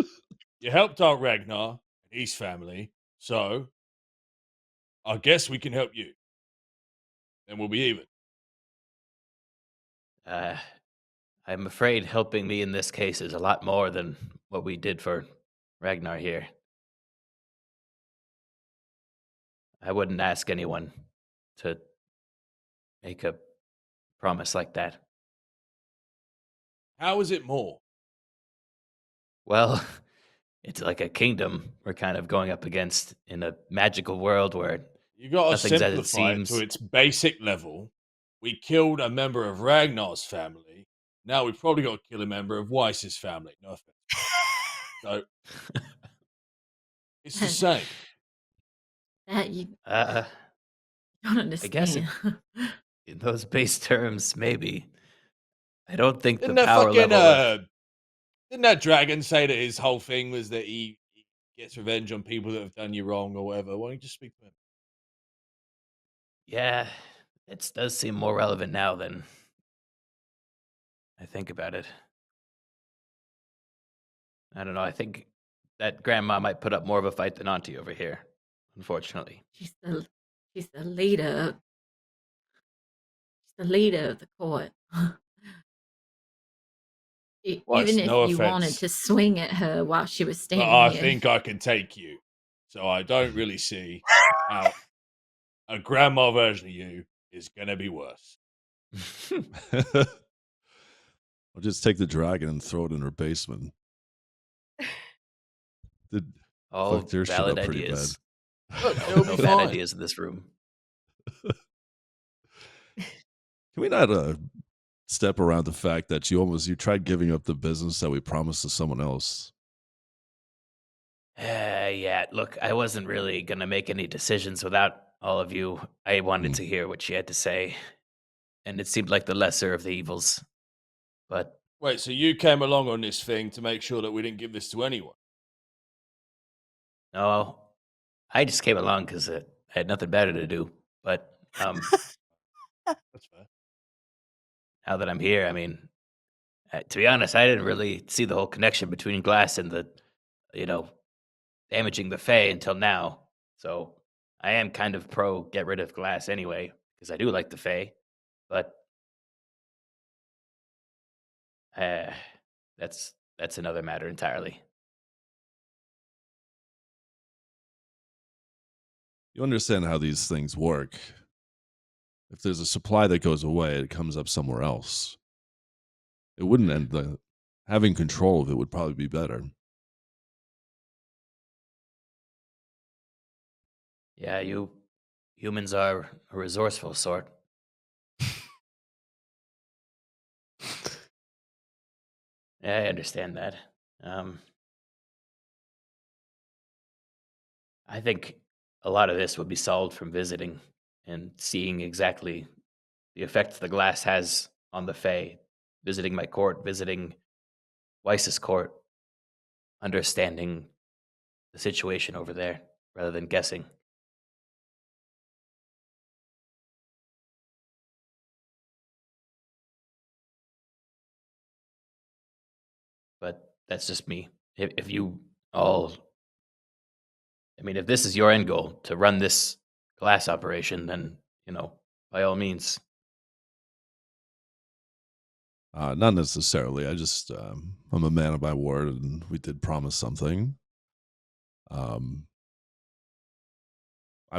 you helped out Ragnar and his family, so I guess we can help you. Then we'll be even. I'm afraid helping me in this case is a lot more than what we did for Ragnar here. I wouldn't ask anyone to make a promise like that. How is it more? Well, it's like a kingdom we're kind of going up against in a magical world where You got to Nothing's as it simplify it to seems. its basic level. We killed a member of Ragnar's family. Now we've probably got to kill a member of Weiss's family. No offense. So It's the same. That you Uh, don't I guess understand. in those base terms, maybe. I don't think the Didn't that power fucking level of didn't that dragon say that his whole thing was that he gets revenge on people that have done you wrong or whatever? Why don't you just speak to him? yeah, it does seem more relevant now than I think about it. I don't know. I think that grandma might put up more of a fight than Auntie over here, unfortunately. She's the leader. She's the leader of the court. Well, Even it's if no you wanted offense, to swing at her while she was but standing I here. think I can take you. So I don't really see how a grandma version of you is gonna be worse. I'll just take the dragon and throw it in her basement. Did All fucked your shit valid up pretty bad. ideas. Look, No, it'll no be bad fine. ideas in this room. Can we not step around the fact that you tried giving up the business that we promised to someone else? Yeah, look, I wasn't really going to make any decisions without all of you. I wanted Hmm. to hear what she had to say, and it seemed like the lesser of the evils. But Wait, so you came along on this thing to make sure that we didn't give this to anyone? no, I just came along because I had nothing better to do. But That's fair. now that I'm here, I mean, to be honest, I didn't really see the whole connection between glass and the, you know, damaging the Fae until now. So I am kind of pro get rid of glass anyway, because I do like the Fae. But that's another matter entirely. You understand how these things work. If there's a supply that goes away, it comes up somewhere else. It wouldn't end having control of it would probably be better. Yeah, you humans are a resourceful sort. Yeah, I understand that. I think a lot of this would be solved from visiting and seeing exactly the effects the glass has on the Fae. Visiting my court, visiting Weiss's court, understanding the situation over there rather than guessing. But that's just me. If you all, I mean, if this is your end goal to run this glass operation, then, by all means. Not necessarily. I'm a man of my word, and we did promise something. I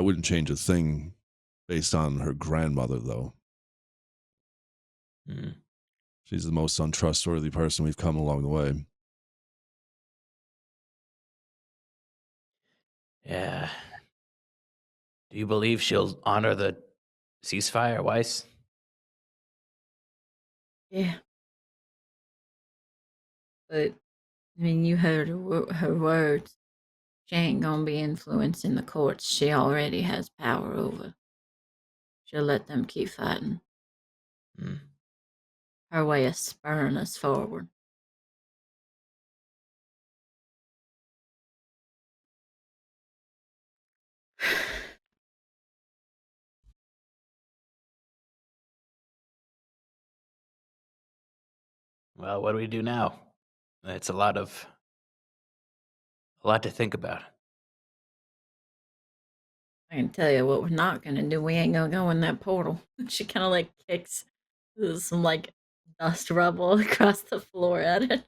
wouldn't change a thing based on her grandmother, though. Mm. She's the most untrustworthy person we've come along the way. Yeah. Do you believe she'll honor the ceasefire, Weiss? Yeah. But, I mean, you heard her words. She ain't gonna be influencing the courts she already has power over. She'll let them keep fighting. Mm. Her way of spurring us forward. Well, what do we do now? It's a lot to think about. I can tell you what we're not gonna do. We ain't gonna go in that portal. She kind of like kicks some like dust rubble across the floor at it.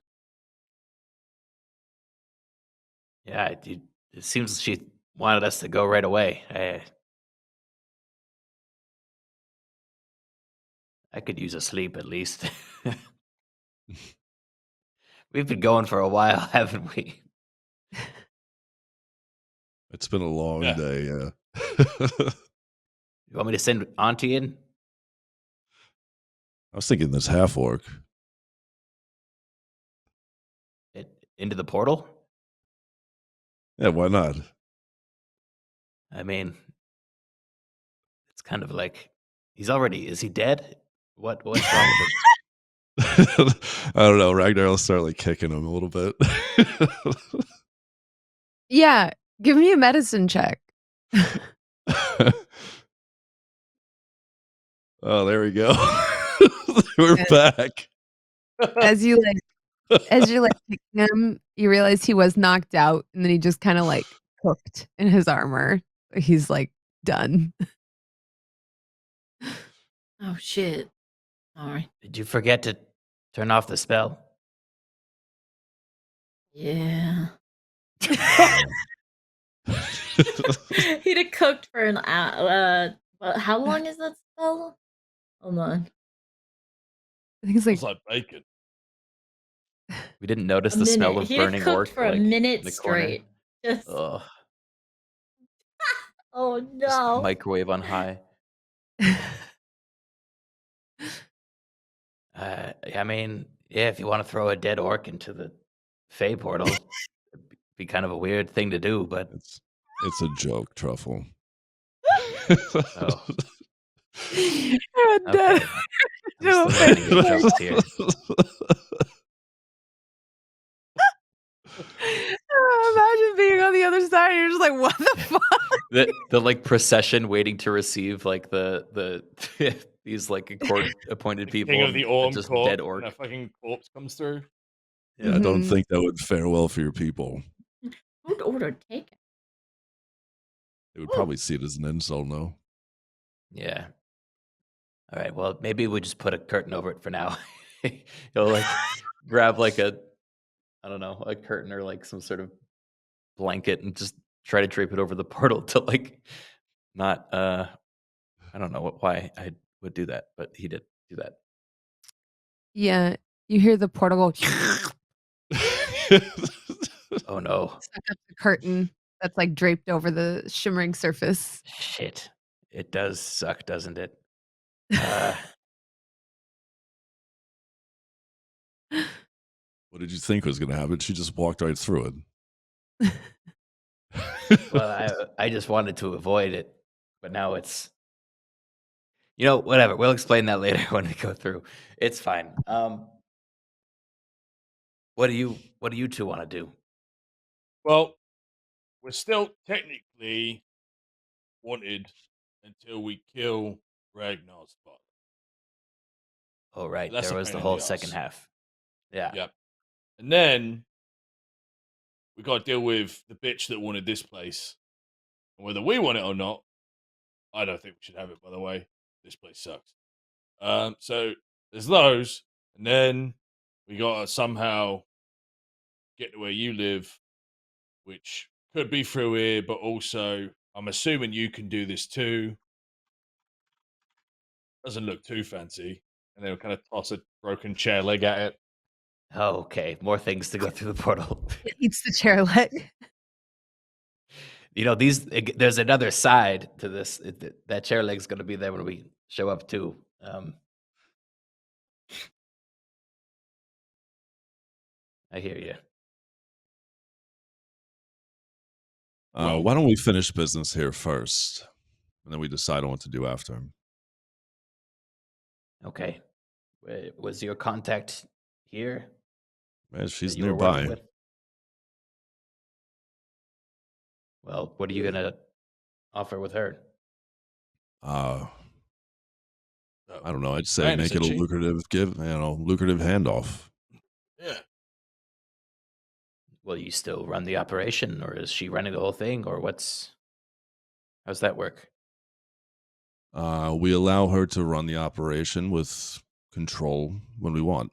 Yeah, it seems she wanted us to go right away. I could use a sleep at least. We've been going for a while, haven't we? It's been a long Yeah. day, yeah. You want me to send Auntie in? I was thinking this half orc. Into the portal? Yeah, why not? I mean, it's kind of like is he dead? What's wrong with him? I don't know. Ragnar will start like kicking him a little bit. Yeah, give me a medicine check. Oh, there we go. We're back. As you're like kicking him, you realize he was knocked out, and then he just kind of like cooked in his armor. He's like done. Oh shit. Sorry. Did you forget to turn off the spell? Yeah. He'd have cooked for an hour. How long is that spell? Hold on. I think it's like It's like bacon. We didn't notice A the smell minute. of He'd have burning cooked orc for a like, in minute the corner. straight. Just Ugh, oh just no. microwave on high. I mean, yeah, if you want to throw a dead orc into the Fey portal, it'd be kind of a weird thing to do, but It's a joke, Truffle. oh, And, okay. no I'm still learning your offense. jokes here. Imagine being on the other side. You're just like, what the fuck? The like procession waiting to receive like the these like court appointed The people. king of the and autumn just court, dead orc. and a fucking corpse comes through. Yeah, I don't Mhm. think that would fare well for your people. Who'd order takeout? They would probably see it as an insult, no? Yeah. All right. Well, maybe we just put a curtain over it for now. You'll like grab like a curtain or like some sort of blanket and just try to drape it over the portal to like not I don't know why I would do that, but he did do that. Yeah, you hear the portal go Oh no. suck up the curtain that's like draped over the shimmering surface. Shit. It does suck, doesn't it? What did you think was going to happen? She just walked right through it. Well, I just wanted to avoid it, but now it's whatever. We'll explain that later when we go through. It's fine. What do you two want to do? Well, we're still technically wanted until we kill Ragnar's father. Oh, right. That's There a was the pain in whole the second arse. half. Yeah. Yep. And then we got to deal with the bitch that wanted this place. And whether we want it or not, I don't think we should have it, by the way. This place sucks. So there's those. And then we got to somehow get to where you live, which could be through here, but also I'm assuming you can do this too. Doesn't look too fancy. And they'll kind of toss a broken chair leg at it. Oh, okay. More things to go through the portal. It eats the chair leg. There's another side to this. That chair leg's going to be there when we show up too. I hear you. Why don't we finish business here first, and then we decide on what to do after. Okay. Was your contact here? Man, she's that you were working nearby. with? Well, what are you gonna offer with her? I don't know. I'd say Right, make it a isn't she? lucrative handoff. Yeah. Will you still run the operation, or is she running the whole thing, or how's that work? We allow her to run the operation with control when we want.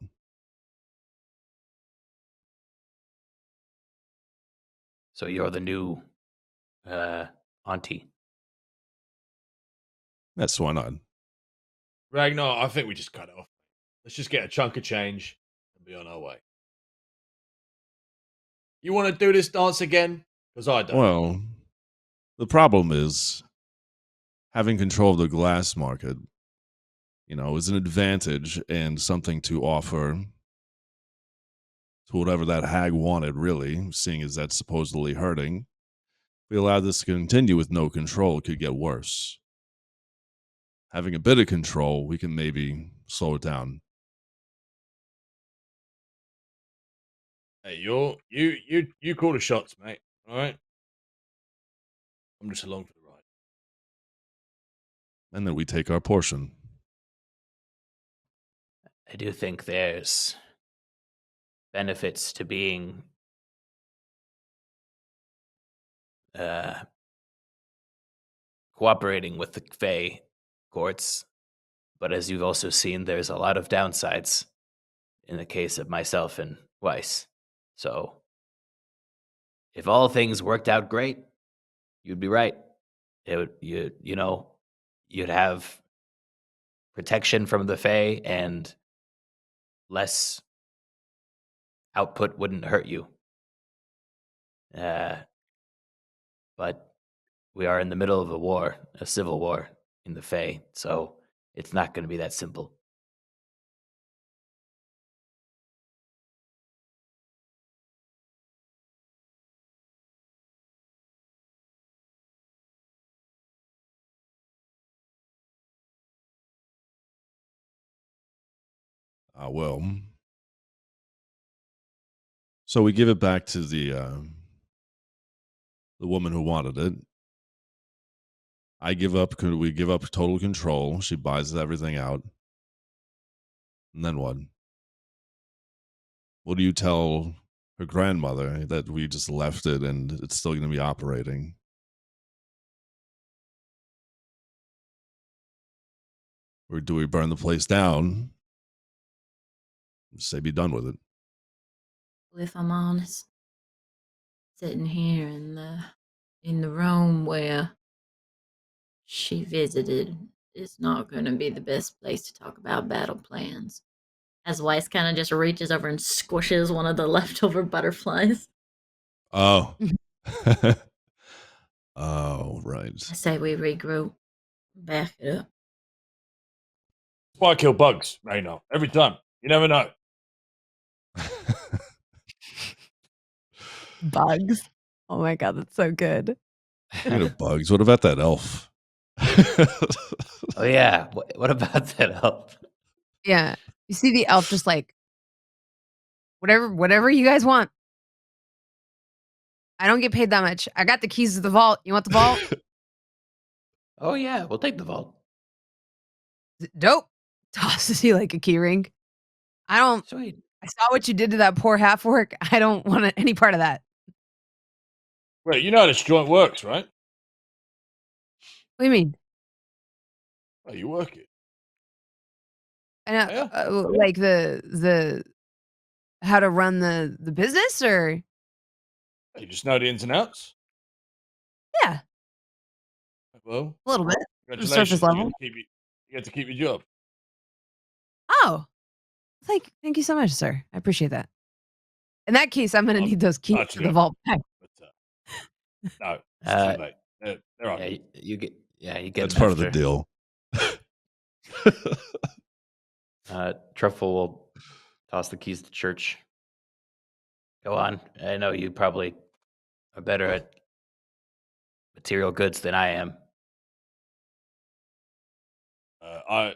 So you're the new auntie. That's why not. Ragnar, I think we just cut it off. Let's just get a chunk of change and be on our way. You want to do this dance again? Because I don't. Well, the problem is having control of the glass market, is an advantage and something to offer to whatever that hag wanted, really, seeing as that's supposedly hurting. we allow this to continue with no control, it could get worse. Having a bit of control, we can maybe slow it down. Hey, you call the shots, mate. All right. I'm just along for the ride. And then we take our portion. I do think there's benefits to being cooperating with the Fae courts, but as you've also seen, there's a lot of downsides in the case of myself and Weiss. So, if all things worked out great, you'd be right. It would, you'd have protection from the Fae and less output wouldn't hurt you. But we are in the middle of a war, a civil war in the Fae, so it's not going to be that simple. Well, so we give it back to the woman who wanted it. I give up. We give up total control. She buys everything out. And then what? What do you tell her grandmother that we just left it and it's still going to be operating? Or do we burn the place down? Say be done with it. If I'm honest, sitting here in the room where she visited is not going to be the best place to talk about battle plans. As Weiss kind of just reaches over and squishes one of the leftover butterflies. Oh. Oh, right. I say we regroup, back it up. That's why I kill bugs, Reno. Every time. You never know. Bugs. Oh my god, that's so good. Speaking of bugs, what about that elf? Oh yeah, what about that elf? Yeah. You see the elf just like, whatever you guys want. I don't get paid that much. I got the keys to the vault. You want the vault? Oh yeah, we'll take the vault. Dope. Tosses you like a key ring. Sweet. I saw what you did to that poor half orc. I don't want any part of that. Wait, you know how this joint works, right? What do you mean? Oh, you work it. I know, Yeah. like the how to run the business, or You just know the ins and outs? yeah, Well, a little bit. congratulations. Surface level. You get to keep your job. Oh, thank you so much, sir. I appreciate that. In that case, I'm gonna need those keys not to you. the vault back. But, no, it's too late. They're on. You get That's part of the deal. Truffle will toss the keys to church. Go on. I know you probably are better at material goods than I am. I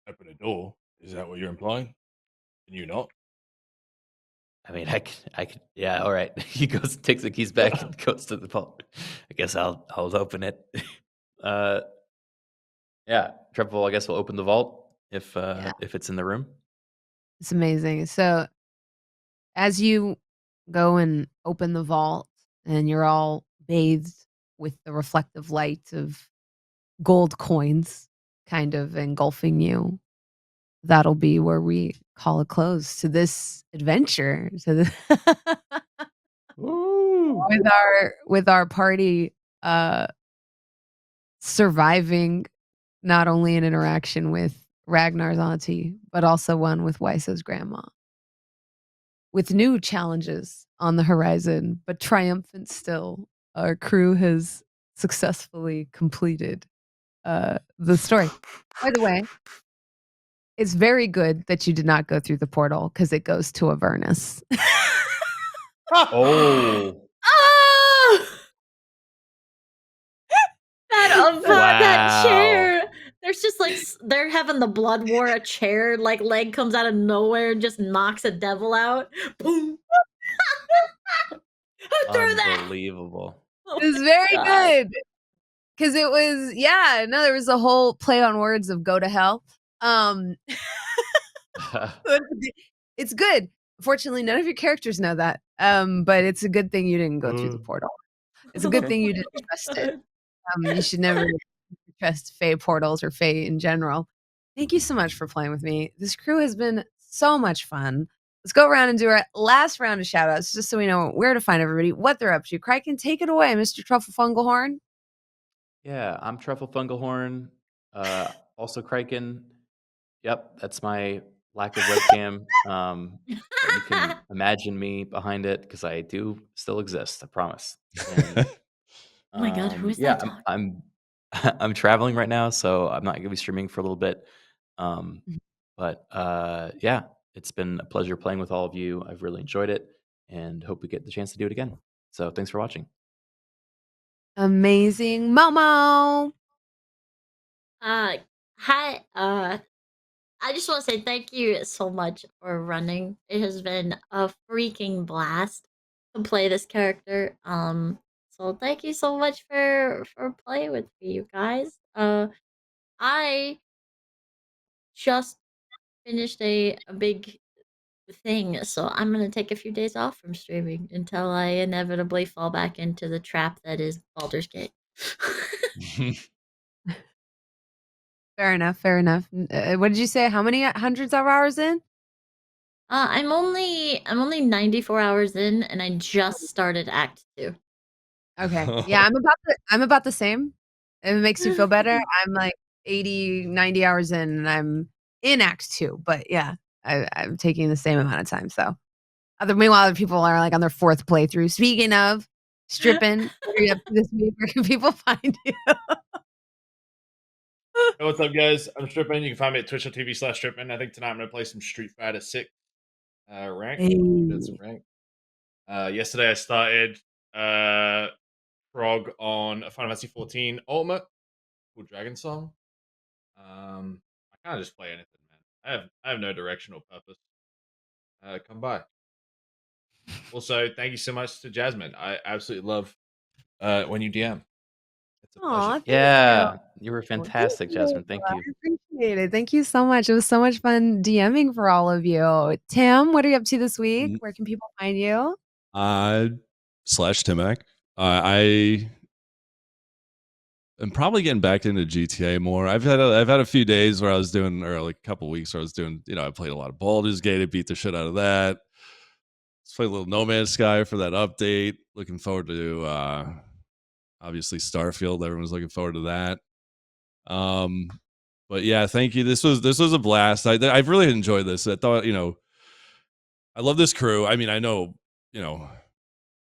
open a door. Is that what you're implying? Can you not? I mean, I could. Yeah, all right. He takes the keys back, and goes to the vault. I guess I'll open it. Yeah, Truffle, I guess, will open the vault if it's in the room. It's amazing. So, as you go and open the vault, and you're all bathed with the reflective light of gold coins, kind of engulfing you, that'll be where we call a close to this adventure. So with our party surviving not only an interaction with Ragnar's auntie, but also one with Weiss's grandma. With new challenges on the horizon, but triumphant still, our crew has successfully completed the story. By the way, it's very good that you did not go through the portal because it goes to Avernus. Oh. love that Wow. chair. There's just like they're having the blood war. A chair like leg comes out of nowhere and just knocks a devil out. Boom. Who threw that? Unbelievable. Oh It was my very God. good. Because it was, there was a whole play on words of go to hell. It's good. Fortunately, none of your characters know that. But it's a good thing you didn't go through the portal. It's a good thing you didn't trust it. You should never trust Fae portals or Fae in general. Thank you so much for playing with me. This crew has been so much fun. Let's go around and do our last round of shout outs just so we know where to find everybody, what they're up to. Criken, take it away, Mr. Truffle Fungalhorn. Yeah, I'm Truffle Fungalhorn. Also Criken. Yep, that's my lack of webcam. But you can imagine me behind it because I do still exist. I promise. And Oh my God, who is yeah, that dog? I'm I'm traveling right now, so I'm not gonna be streaming for a little bit. Um, but yeah, it's been a pleasure playing with all of you. I've really enjoyed it, and hope we get the chance to do it again. So thanks for watching. Amazing. Momo. Hi. I just want to say thank you so much for running. It has been a freaking blast to play this character. So thank you so much for playing with me, you guys. I just finished a big thing, so I'm gonna take a few days off from streaming until I inevitably fall back into the trap that is Baldur's Gate. Fair enough. Fair enough. What did you say? How many hundreds of hours in? I'm only 94 hours in, and I just started Act 2. Okay. Yeah, I'm about the same. If it makes you feel better, I'm like 80, 90 hours in, and I'm in Act 2. But yeah, I'm taking the same amount of time. So, meanwhile, other people are like on their 4th playthrough. Speaking of Strippin, what are you up to this week? Where can people find you? Hey, what's up, guys? I'm Strippin. You can find me at twitch.tv/Strippin. I think tonight I'm going to play some Street Fighter 6 rank. Did some rank. Yesterday I started prog on Final Fantasy 14 Ultimate called Dragon Song. I kind of just play anything, man. I have no directional purpose. Come by. Also, thank you so much to Jasmine. I absolutely love when you DM. It's a Aw, pleasure. thank you. Yeah, you were Thank fantastic, you. Jasmine. Thank I you. appreciate it. Thank you so much. It was so much fun DMing for all of you. Tim, what are you up to this week? Where can people find you? Slash Timmac. I am probably getting back into GTA more. I've had a few days where I was doing, or like a couple weeks where I was doing, I played a lot of Baldur's Gate. I beat the shit out of that. Let's play a little No Man's Sky for that update. Looking forward to obviously Starfield. Everyone's looking forward to that. But yeah, thank you. This was a blast. I've really enjoyed this. I thought, I love this crew. I mean, I know,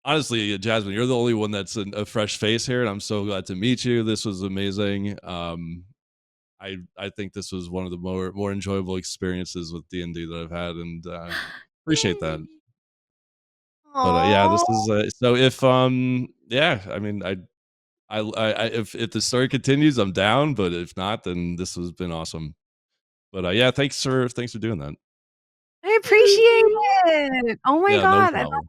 honestly, Jasmine, you're the only one that's a fresh face here, and I'm so glad to meet you. This was amazing. I think this was one of the more enjoyable experiences with D&D that I've had, and appreciate that. But yeah, this is so if yeah, I mean, I if the story continues, I'm down. But if not, then this has been awesome. But yeah, thanks for doing that. I appreciate it. Oh my Yeah, no God. problem.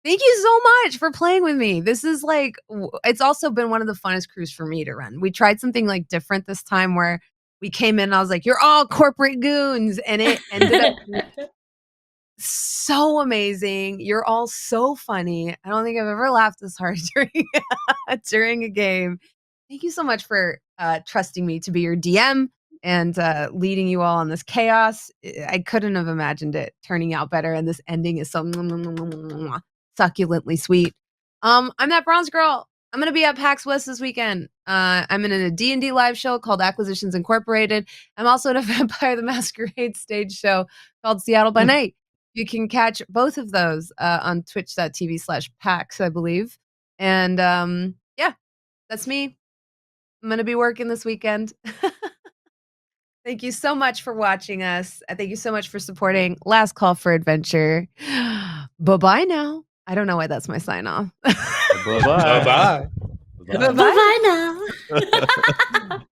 Thank you so much for playing with me. This is like, it's also been one of the funnest crews for me to run. We tried something like different this time where we came in and I was like, you're all corporate goons. And it ended up so amazing. You're all so funny. I don't think I've ever laughed this hard during a game. Thank you so much for trusting me to be your DM and leading you all on this chaos. I couldn't have imagined it turning out better, and this ending is so succulently sweet. I'm that bronze girl. I'm gonna be at PAX West this weekend. I'm in a D&D live show called Acquisitions Incorporated. I'm also in a Vampire the Masquerade stage show called Seattle by Night. You can catch both of those on twitch.tv/PAX, I believe. And yeah, that's me. I'm going to be working this weekend. Thank you so much for watching us. Thank you so much for supporting Last Call for Adventure. Bye-bye now. I don't know why that's my sign off. Bye-bye. Bye bye. Bye-bye. Bye bye now.